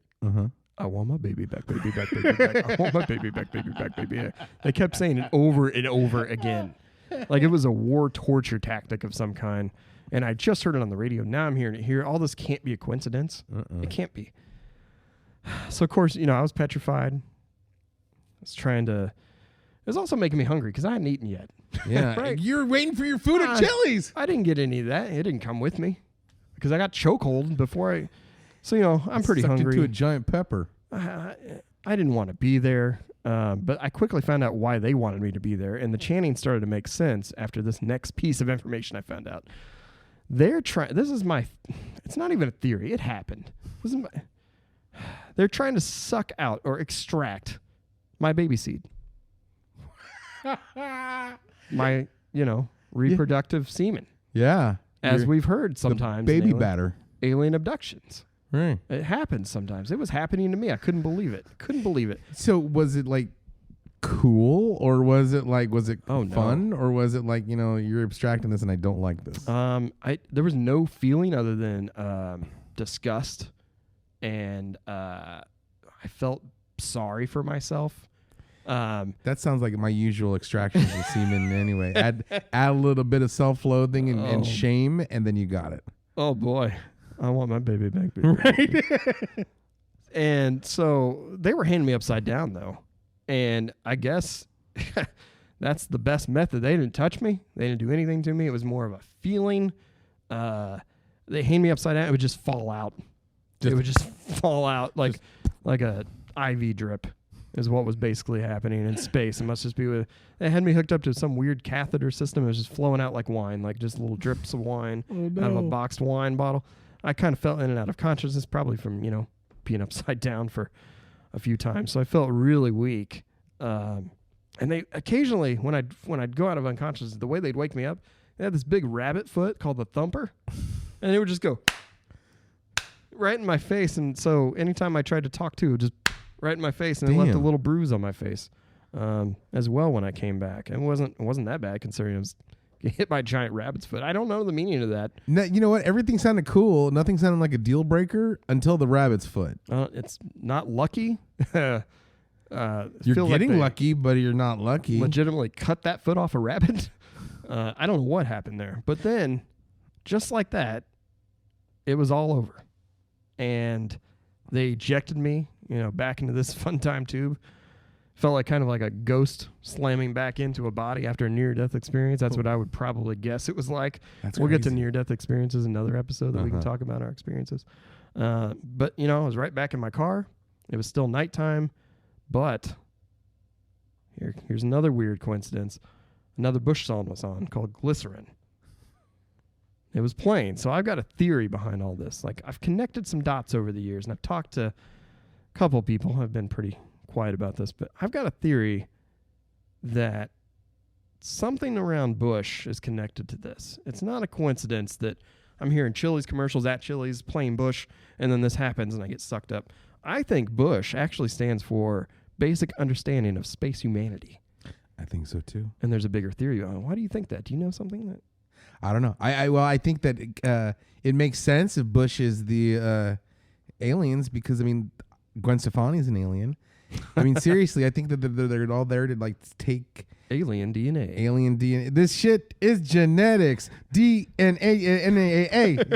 I want my baby back, baby back, baby back. I want my baby back, baby back, baby back. They kept saying it over and over again. Like it was a war torture tactic of some kind. And I just heard it on the radio. Now I'm hearing it here. All this can't be a coincidence. It can't be. So, of course, I was petrified. I was trying to... It was also making me hungry because I hadn't eaten yet. Yeah. Right. You're waiting for your food at Chili's. I didn't get any of that. It didn't come with me because I got chokehold before I... So, I'm pretty hungry. Into a giant pepper. I didn't want to be there, but I quickly found out why they wanted me to be there, and the chanting started to make sense after this next piece of information I found out. They're trying... This is my... It's not even a theory. It happened. They're trying to suck out or extract my baby seed. My, reproductive semen. Yeah. As we've heard sometimes. Baby batter. Alien abductions. Right. It happens sometimes. It was happening to me. I couldn't believe it. So was it like cool, or was it fun, or was it like, you're abstracting this and I don't like this? There was no feeling other than disgust, and I felt sorry for myself. That sounds like my usual extractions of semen anyway. Add a little bit of self-loathing and shame, and then you got it. Oh boy. I want my baby back. Right. And so they were handing me upside down, though. And I guess that's the best method. They didn't touch me. They didn't do anything to me. It was more of a feeling. They hand me upside down. It would just fall out. It would just fall out like a IV drip is what was basically happening in space. It must just be they had me hooked up to some weird catheter system. It was just flowing out like wine, like just little drips of wine out of a boxed wine bottle. I kind of fell in and out of consciousness, probably from, being upside down for a few times. So I felt really weak. And they occasionally, when I'd go out of unconsciousness, the way they'd wake me up, they had this big rabbit foot called the thumper. And it would just go right in my face. And so anytime I tried to talk to, it would just right in my face. And it left a little bruise on my face as well when I came back. And it wasn't that bad considering I was hit by a giant rabbit's foot. I don't know the meaning of that. No, you know what? Everything sounded cool. Nothing sounded like a deal breaker until the rabbit's foot. It's not lucky. You're getting lucky, but you're not lucky. Legitimately cut that foot off a rabbit. I don't know what happened there. But then, just like that, it was all over. And they ejected me, back into this Funtime tube. Felt like kind of like a ghost slamming back into a body after a near-death experience. That's what I would probably guess it was like. We'll get to near-death experiences in another episode that we can talk about our experiences. But, I was right back in my car. It was still nighttime. But here's another weird coincidence. Another Bush song was on called Glycerin. It was playing. So I've got a theory behind all this. Like, I've connected some dots over the years, and I've talked to a couple people. I've been pretty quiet about this, but I've got a theory that something around Bush is connected to this. It's not a coincidence that I'm hearing Chili's commercials at Chili's playing Bush, and then this happens and I get sucked up. I think Bush actually stands for Basic Understanding of Space Humanity. I think so too. And there's a bigger theory on it. Why do you think that? Do you know something that? I don't know. I think that it makes sense if Bush is the aliens because Gwen Stefani is an alien. Seriously, I think that they're all there to like take alien DNA. Alien DNA. This shit is genetics. DNA.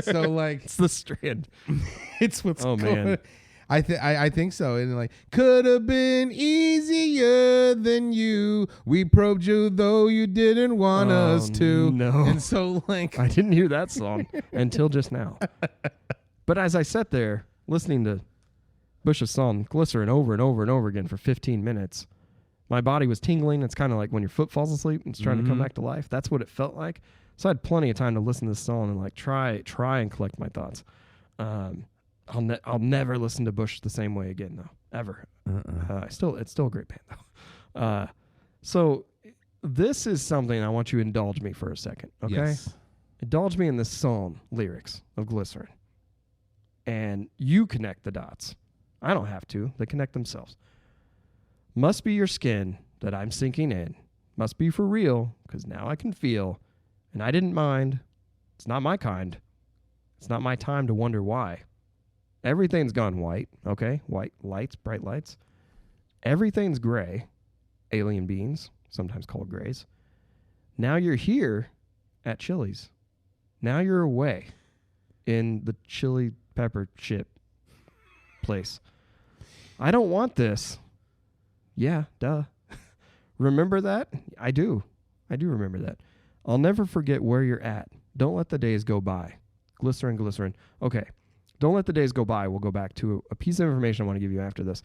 So like, it's the strand. It's what's going. Man. I think so. And like, could have been easier than you. We probed you though you didn't want us to. No. And so like, I didn't hear that song until just now. But as I sat there listening to Bush's song Glycerin over and over and over again for 15 minutes, my body was tingling. It's kind of like when your foot falls asleep and it's trying to come back to life. That's what it felt like. So I had plenty of time to listen to this song and like try and collect my thoughts. I'll never listen to Bush the same way again though, ever. It's still a great band though. So this is something I want you to indulge me for a second, okay? Yes. Indulge me in this song lyrics of Glycerin, and you connect the dots. I don't have to. They connect themselves. Must be your skin that I'm sinking in. Must be for real, because now I can feel And I didn't mind. It's not my kind. It's not my time to wonder why. Everything's gone white, okay? White lights, bright lights. Everything's gray. Alien beings, sometimes called grays. Now you're here at Chili's. Now you're away in the chili pepper chip place. I don't want this. Yeah, duh. Remember that? I do. I do remember that. I'll never forget where you're at. Don't let the days go by. Glycerin, glycerin. Okay. Don't let the days go by. We'll go back to a piece of information I want to give you after this.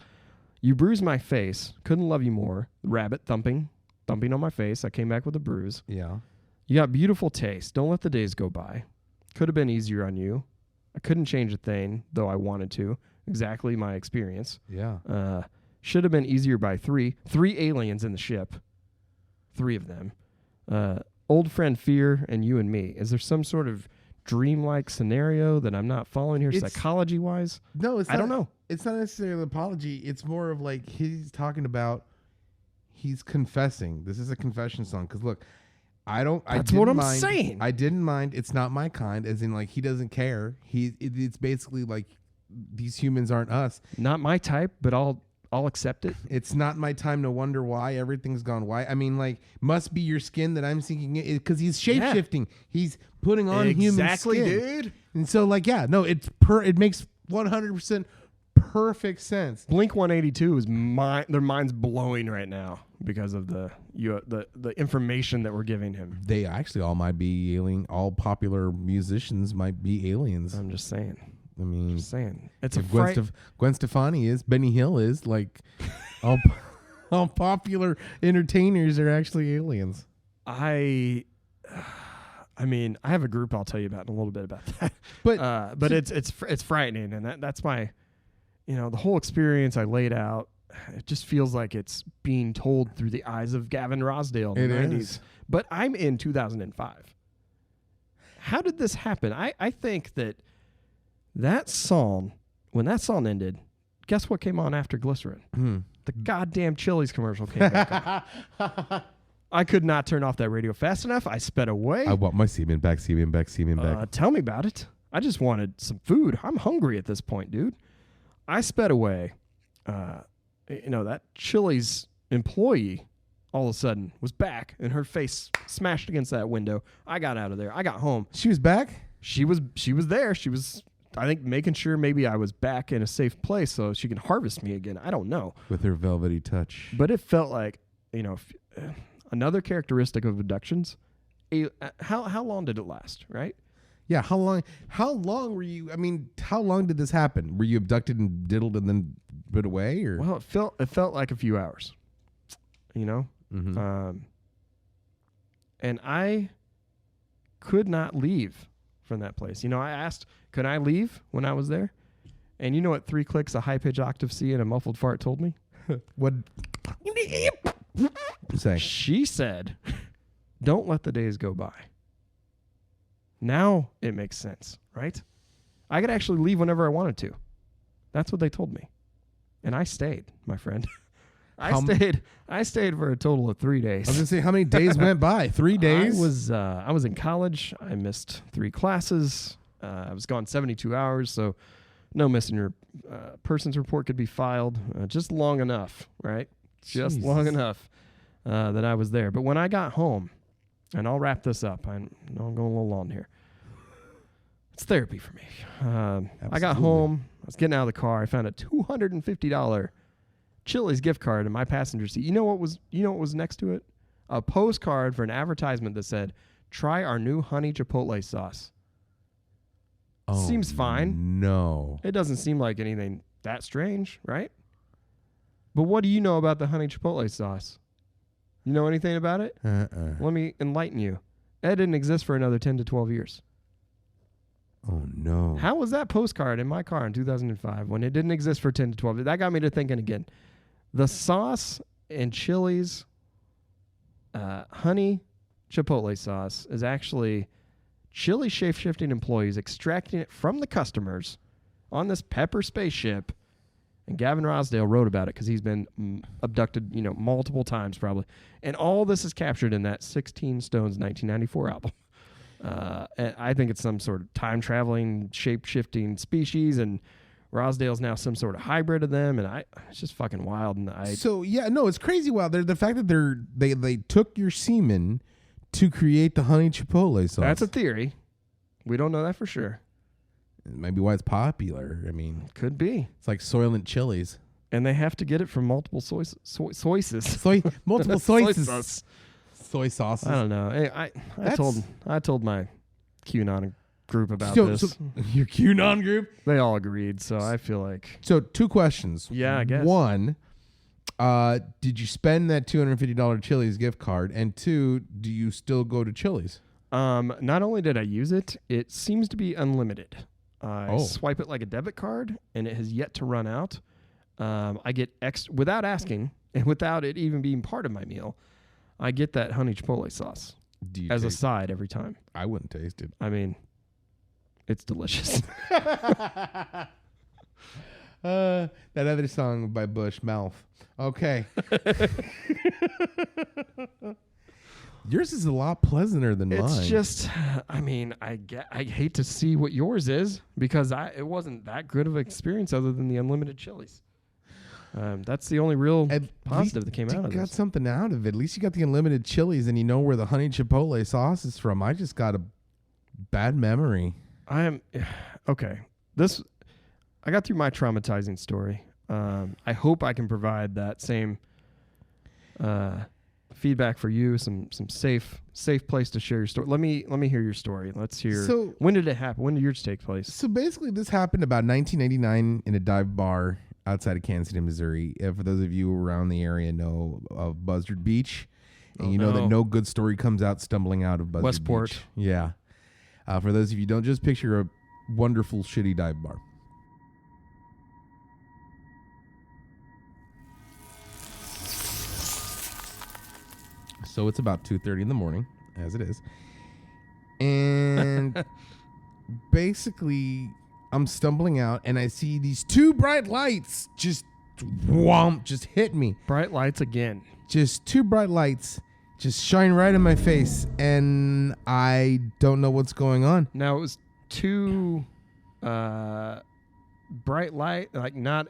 You bruised my face. Couldn't love you more. Rabbit thumping on my face. I came back with a bruise. Yeah. You got beautiful taste. Don't let the days go by. Could have been easier on you. I couldn't change a thing, though I wanted to. Exactly my experience. Yeah. Should have been easier by 3. 3 aliens in the ship. 3 of them. Old friend Fear and you and me. Is there some sort of dreamlike scenario that I'm not following here psychology-wise? No, I don't know. It's not necessarily an apology. It's more of like he's talking about, he's confessing. This is a confession song. Because look, That's what I'm saying. I didn't mind. It's not my kind. As in, like, he doesn't care. It's basically like these humans aren't us. Not my type, but I'll accept it. It's not my time to wonder why everything's gone white. I mean, like, must be your skin that I'm seeking it because he's shape shifting. Yeah. He's putting on human skin, dude. And so, like, yeah, no, it makes 100% perfect sense. Blink 182 is their mind's blowing right now because of the information that we're giving him. They actually all might be alien. All popular musicians might be aliens. I'm just saying. I mean, just saying. It's a Gwen Stefani is, Benny Hill is, like, all popular entertainers are actually aliens. I mean, I have a group I'll tell you about in a little bit about that. But it's frightening, and that's my, the whole experience I laid out. It just feels like it's being told through the eyes of Gavin Rossdale in the 90s. Is. But I'm in 2005. How did this happen? I think that song, when that song ended, guess what came on after Glycerin? The goddamn Chili's commercial came back on. I could not turn off that radio fast enough. I sped away. I want my semen back. Tell me about it. I just wanted some food. I'm hungry at this point, dude. I sped away. That Chili's employee all of a sudden was back and her face smashed against that window. I got out of there. I got home. She was back? She was there. She was, I think, making sure maybe I was back in a safe place so she can harvest me again. I don't know. With her velvety touch. But it felt like, another characteristic of abductions. How long did it last, right? Yeah, how long were you? I mean, how long did this happen? Were you abducted and diddled and then put away, or? Well, it felt like a few hours. Mm-hmm. And I could not leave from that place. I asked, could I leave when I was there? And you know what 3 clicks, a high-pitched octave C, and a muffled fart told me? What? Say. She said, don't let the days go by. Now it makes sense, right? I could actually leave whenever I wanted to. That's what they told me. And I stayed, my friend. I stayed for a total of 3 days. I was going to say, how many days went by? 3 days? I was in college. I missed 3 classes. I was gone 72 hours, so no missing your person's report could be filed. Just long enough, right? Jesus. Just long enough that I was there. But when I got home, and I'll wrap this up. I know I'm going a little long here. It's therapy for me. I got home. I was getting out of the car. I found a $250 Chili's gift card in my passenger seat. You know what was next to it? A postcard for an advertisement that said, "Try our new honey chipotle sauce." Oh, seems fine. No. It doesn't seem like anything that strange, right? But what do you know about the honey chipotle sauce? You know anything about it? Let me enlighten you. It didn't exist for another 10 to 12 years. Oh, no. How was that postcard in my car in 2005 when it didn't exist for 10 to 12? That got me to thinking again. The sauce in Chili's honey chipotle sauce is actually Chili shape-shifting employees extracting it from the customers on this pepper spaceship. And Gavin Rossdale wrote about it because he's been abducted, multiple times probably. And all this is captured in that 16 Stones 1994 album. And I think it's some sort of time traveling, shape shifting species, and Rosdale's now some sort of hybrid of them, and it's just fucking wild. And it's crazy wild. The fact that they took your semen to create the honey chipotle sauce. That's a theory. We don't know that for sure. Maybe why it's popular. I mean, could be. It's like Soylent chilies, and they have to get it from multiple sources. Multiple soy sauces. Soy sauces. I don't know. Hey, I told my QAnon group about this. So your QAnon group? They all agreed, so I feel like. So 2 questions. Yeah, I guess. 1, did you spend that $250 Chili's gift card? And 2, do you still go to Chili's? Not only did I use it, it seems to be unlimited. I swipe it like a debit card, and it has yet to run out. I get without asking, and without it even being part of my meal, I get that honey chipotle sauce as a side every time. I wouldn't taste it. I mean, it's delicious. That other song by Bush, Mouth. Okay. Yours is a lot pleasanter than mine. It's just, I mean, I hate to see what yours is because it wasn't that good of an experience other than the unlimited chilies. That's the only real positive that came out of this. You got something out of it. At least you got the unlimited chilies and you know where the honey chipotle sauce is from. I just got a bad memory. Okay. I got through my traumatizing story. I hope I can provide that same feedback for you, some safe place to share your story. Let me hear your story. Let's hear. So, when did it happen? When did yours take place? So basically, this happened about 1989 in a dive bar outside of Kansas City, Missouri. For those of you around the area know of Buzzard Beach, and know that no good story comes out stumbling out of Buzzard Westport. Beach. Yeah. For those of you who don't, just picture a wonderful shitty dive bar. So it's about 2:30 in the morning, as it is. And basically, I'm stumbling out, and I see these 2 bright lights just hit me. Bright lights again. Just 2 bright lights just shine right in my face, and I don't know what's going on. Now, it was 2 bright light, like not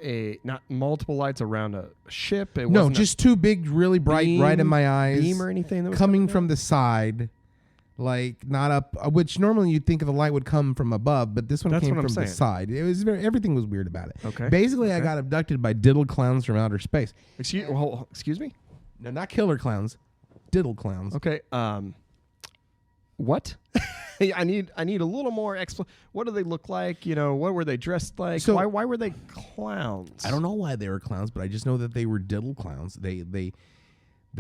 multiple lights around a ship. No, just 2 big, really bright, right in my eyes. Beam or anything that was coming from the side, like not up. Which normally you'd think the light would come from above, but this one came from the side. It was everything was weird about it. Okay. Basically, I got abducted by diddle clowns from outer space. Excuse me? No, not killer clowns, diddle clowns. Okay. What? I need a little more what do they look like? What were they dressed like? So, why were they clowns? I don't know why they were clowns, but I just know that they were diddle clowns. They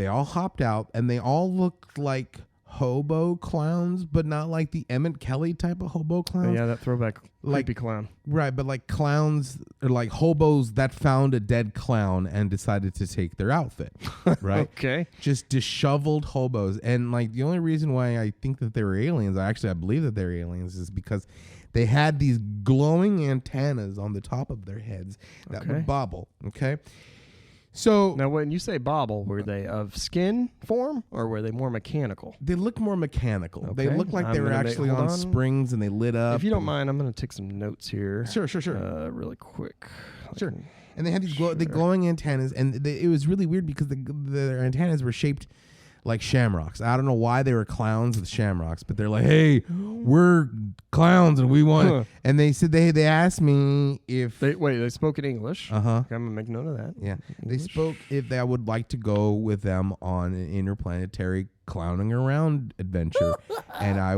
all hopped out, and they all looked like hobo clowns, but not like the Emmett Kelly type of hobo clowns. Yeah, that throwback creepy clown. Right, but like clowns or like hobos that found a dead clown and decided to take their outfit. Right? Okay. Just disheveled hobos. And like the only reason why I think that they were aliens, I believe that they're aliens, is because they had these glowing antennas on the top of their heads that would bobble. Okay. So now, when you say bobble, were they of skin form or were they more mechanical? They look more mechanical. Okay. They look like they were actually on springs and they lit up. If you don't mind, I'm going to take some notes here. Sure. Really quick. Sure. And they had these glowing antennas, and it was really weird because their antennas were shaped like shamrocks. I don't know why they were clowns with shamrocks, but they're like, "Hey, we're clowns and we want." And they said they asked me if they spoke in English. Okay, I'm gonna make note of that. Yeah, they spoke if I would like to go with them on an interplanetary clowning around adventure, and I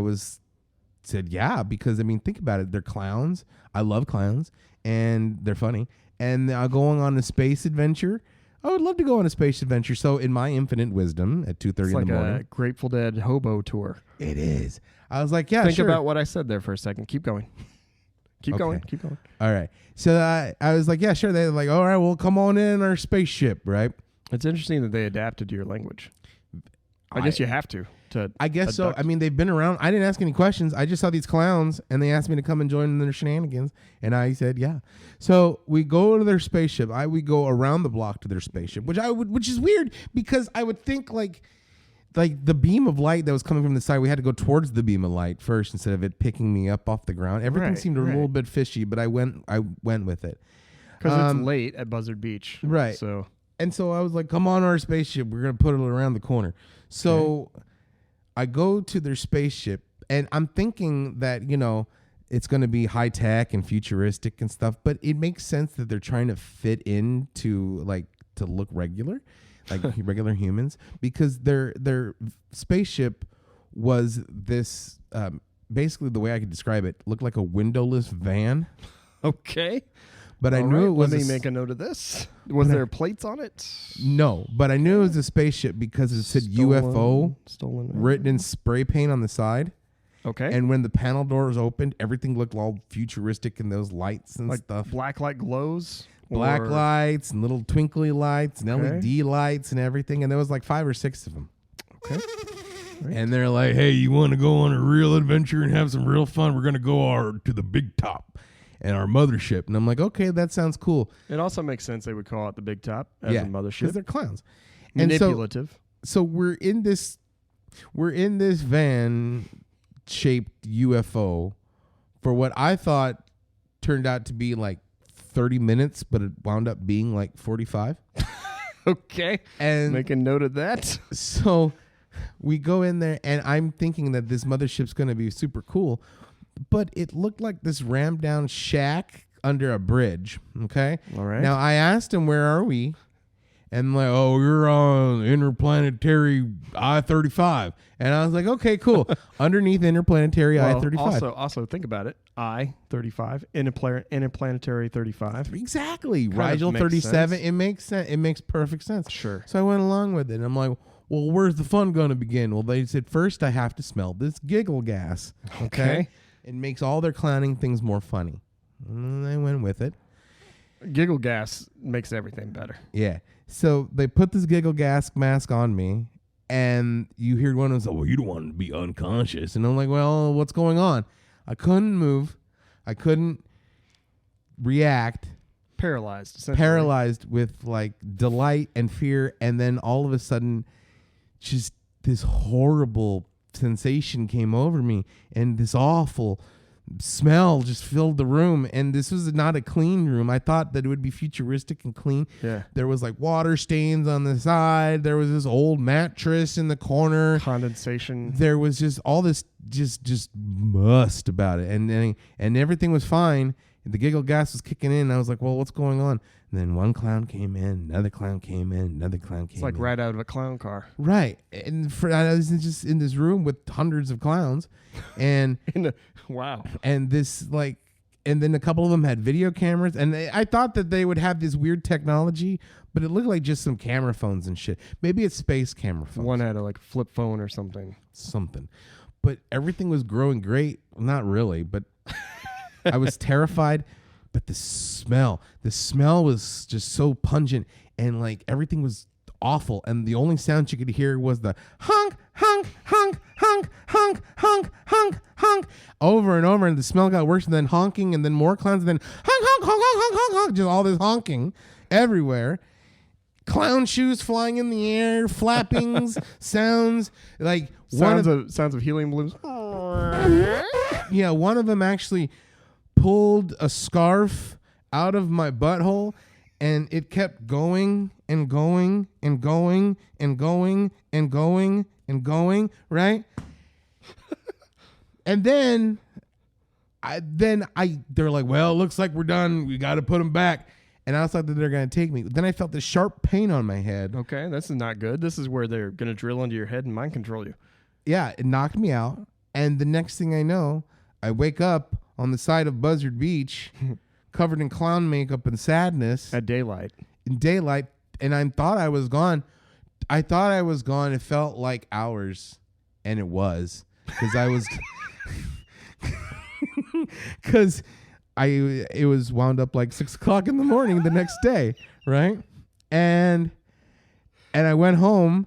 said yeah, because I mean think about it, they're clowns. I love clowns, and they're funny, and going on a space adventure. I would love to go on a space adventure. So in my infinite wisdom at 2:30 in the morning. It's like a Grateful Dead hobo tour. It is. I was like, yeah, Think about what I said there for a second. Keep going. Keep going. All right. So I was like, yeah, sure. They're like, all right, well, come on in our spaceship, right? It's interesting that they adapted to your language. I guess you have to. I guess so. I mean, they've been around. I didn't ask any questions. I just saw these clowns, and they asked me to come and join their shenanigans, and I said, yeah. So we go to their spaceship. We go around the block to their spaceship, which is weird because I would think like like the beam of light that was coming from the side, we had to go towards the beam of light first instead of it picking me up off the ground. Everything seemed a little bit fishy, but I went with it. Because it's late at Buzzard Beach. Right. So I was like, come on our spaceship. We're going to put it around the corner. So I go to their spaceship, and I'm thinking that, it's going to be high tech and futuristic and stuff, but it makes sense that they're trying to fit into to look regular, like regular humans, because their spaceship was this, basically the way I could describe it, looked like a windowless van. Okay. But I knew it was. Let me make a note of this. Was there plates on it? No, but I knew it was a spaceship because it said UFO written in spray paint on the side. Okay. And when the panel doors opened, everything looked all futuristic and those lights and stuff. Black light glows? Black lights and little twinkly lights and LED lights and everything. And there was like 5 or 6 of them. Okay. Right. And they're like, hey, you want to go on a real adventure and have some real fun? We're going to go to the big top and our mothership. And I'm like, okay, that sounds cool. It also makes sense they would call it the big top as a mothership. Because they're clowns. Manipulative. So we're in this van shaped UFO for what I thought turned out to be like 30 minutes, but it wound up being like 45. Okay. And make a note of that. So we go in there, and I'm thinking that this mothership's going to be super cool, but it looked like this rammed down shack under a bridge. Okay. All right. Now I asked him, where are we? And like, oh, you're on interplanetary I-35. And I was like, okay, cool. Underneath interplanetary I-35. Also think about it. I-35, interplanetary 35. Exactly. Rigel 37. Sense. It makes sense. It makes perfect sense. Sure. So I went along with it. And I'm like, well, where's the fun going to begin? Well, they said, first I have to smell this giggle gas. Okay. It makes all their clowning things more funny. And I went with it. Giggle gas makes everything better. Yeah. So they put this giggle gas mask on me, and you hear one of them say, well, you don't want to be unconscious. And I'm like, well, what's going on? I couldn't move. I couldn't react. Paralyzed, essentially. Paralyzed with like delight and fear. And then all of a sudden, just this horrible sensation came over me, and this awful smell just filled the room. And this was not a clean room. I thought that it would be futuristic and clean. Yeah. There was like water stains on the side. There was this old mattress in the corner. Condensation. There was just all this just must about it. And everything was fine. The giggle gas was kicking in. I was like, well, what's going on? And then one clown came in, another clown came in, another clown came in. It's like right out of a clown car. Right. And I was just in this room with hundreds of clowns. And wow. And this and then a couple of them had video cameras. And I thought that they would have this weird technology, but it looked like just some camera phones and shit. Maybe it's space camera phones. One had a flip phone or something. But everything was growing great. Not really, but I was terrified. But the smell was just so pungent, and like everything was awful. And the only sound you could hear was the honk, honk, honk, honk, honk, honk, honk, honk, over and over. And the smell got worse, and then honking, and then more clowns, and then honk, honk, honk, honk, honk, honk, honk, just all this honking everywhere. Clown shoes flying in the air, flappings, sounds like sounds of helium balloons. Yeah, one of them actually pulled a scarf out of my butthole, and it kept going and going and going and going and going and going, right? And then they're like, well, it looks like we're done. We got to put them back. And I thought that they're going to take me. Then I felt this sharp pain on my head. Okay, this is not good. This is where they're going to drill into your head and mind control you. Yeah, it knocked me out. And the next thing I know, I wake up on the side of Buzzard Beach, covered in clown makeup and sadness. At daylight. In daylight. And I thought I was gone. It felt like hours. And it was. Because I was... Because it was wound up like 6 o'clock in the morning the next day. Right? And I went home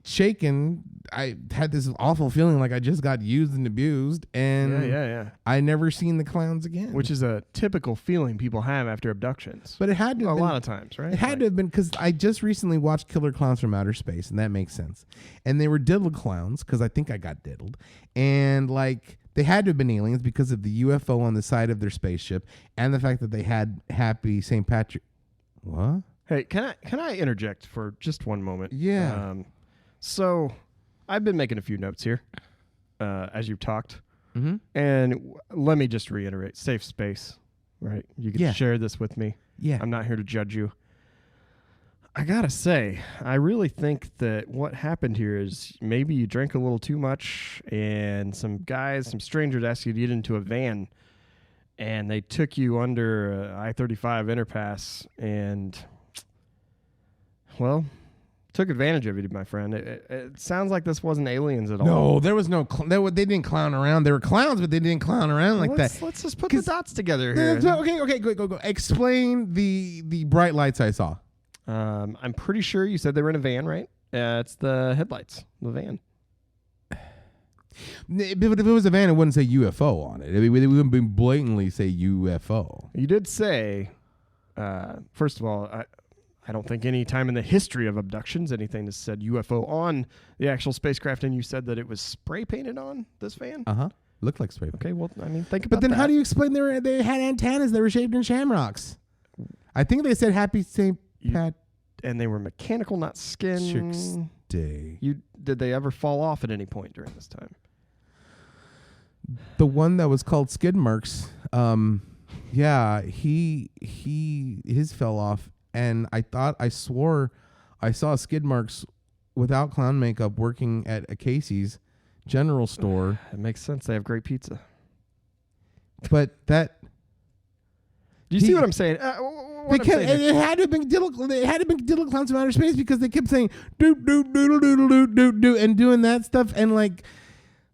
shaken. I had this awful feeling like I just got used and abused, and Yeah. I never seen the clowns again. Which is a typical feeling people have after abductions. But it had to a have been, lot of times, right? It had to have been because I just recently watched Killer Clowns from Outer Space, and that makes sense. And they were diddled clowns because I think I got diddled, and like they had to have been aliens because of the UFO on the side of their spaceship and the fact that they had Happy St. Patrick. What? Hey, can I interject for just one moment? Yeah. So I've been making a few notes here as you've talked. Mm-hmm. And let me just reiterate, safe space, right? You can share this with me. Yeah. I'm not here to judge you. I got to say, I really think that what happened here is maybe you drank a little too much and some strangers asked you to get into a van and they took you under I-35 Interpass and, well, took advantage of you, my friend. It sounds like this wasn't aliens at all. No, there was no. They didn't clown around. They were clowns, but they didn't clown around like that. Let's just put the dots together here. Okay, go. Explain the bright lights I saw. I'm pretty sure you said they were in a van, right? It's the headlights, the van. But if it was a van, it wouldn't say UFO on it. It wouldn't blatantly say UFO. You did say, first of all, I don't think any time in the history of abductions anything has said UFO on the actual spacecraft, and you said that it was spray painted on this van? Uh-huh. Looked like spray paint. Okay, well, I mean, think about that. But then how do you explain they had antennas that were shaped in shamrocks? I think they said Happy St. Pat. And they were mechanical, not skin. Day. Did they ever fall off at any point during this time? The one that was called Skid Marks, yeah, his fell off, and I swore I saw Skid Marks without clown makeup working at a Casey's general store. It makes sense. They have great pizza. But that. Do you see what I'm saying? Because it had to have been diddle clowns from outer space because they kept saying doot doot doodle doodle doot doot doot and doing that stuff and like,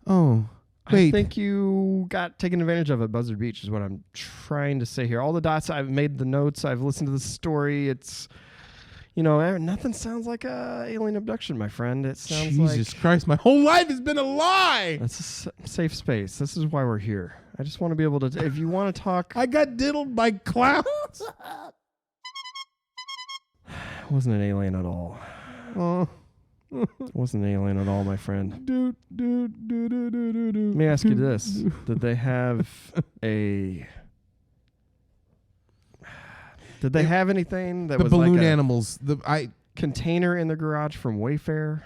oh wait. I think you got taken advantage of at Buzzard Beach is what I'm trying to say here. All the dots, I've made the notes, I've listened to the story. It's, nothing sounds like a alien abduction, my friend. It sounds like Jesus Christ, my whole life has been a lie. That's a safe space. This is why we're here. I just want to be able to, if you want to talk. I got diddled by clowns. It wasn't an alien at all. It wasn't an alien at all, my friend. Let me ask you this. Did they have Did they have anything that the was balloon like a animals? container in the garage from Wayfair?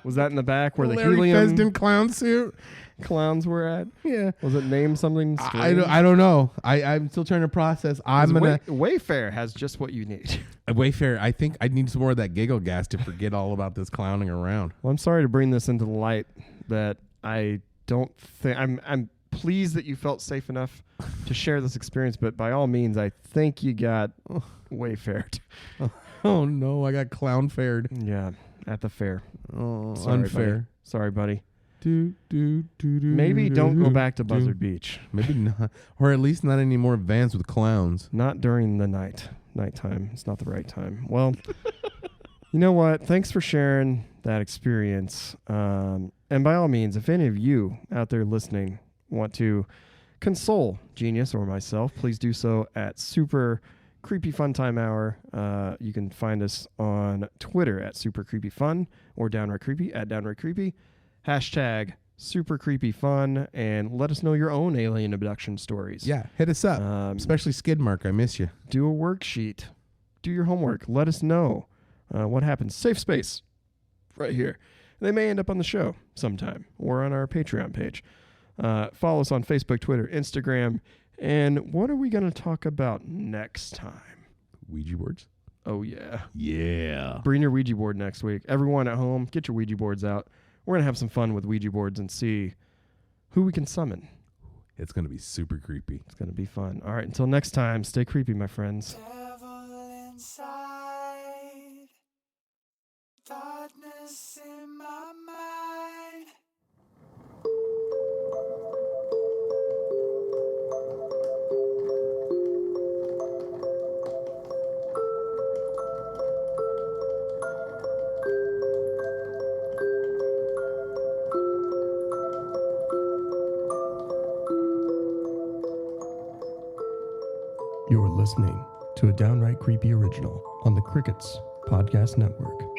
Was that in the back where the Larry helium Fessenden clown suit clowns were at? Yeah. Was it named something strange? I don't know. I'm still trying to process. Wayfair has just what you need. Wayfair. I think I need some more of that giggle gas to forget all about this clowning around. Well, I'm sorry to bring this into the light that I don't think I'm pleased that you felt safe enough to share this experience, but by all means, I think you got Wayfared. Oh no, I got clown fared. Yeah, at the fair. Oh, Sorry, unfair. buddy. Sorry, buddy. Maybe don't go back to Buzzard Beach. Maybe not, or at least not any more vans with clowns. Not during the nighttime. It's not the right time. Well, you know what? Thanks for sharing that experience. And by all means, if any of you out there listening want to console Jenius or myself, please do so at Super Creepy Funtime Hour. You can find us on Twitter at Super Creepy Fun or Downright Creepy at Downright Creepy. Hashtag Super Creepy Fun, and let us know your own alien abduction stories. Yeah, hit us up, especially Skidmark. I miss you. Do a worksheet. Do your homework. Let us know what happens. Safe space right here. They may end up on the show sometime or on our Patreon page. Follow us on Facebook, Twitter, Instagram. And what are we going to talk about next time? Ouija boards? Oh, yeah. Yeah. Bring your Ouija board next week. Everyone at home, get your Ouija boards out. We're going to have some fun with Ouija boards and see who we can summon. It's going to be super creepy. It's going to be fun. All right, until next time, stay creepy, my friends. Devil inside, darkness in my mind. listening to a Downright Creepy original on the Crickets Podcast Network.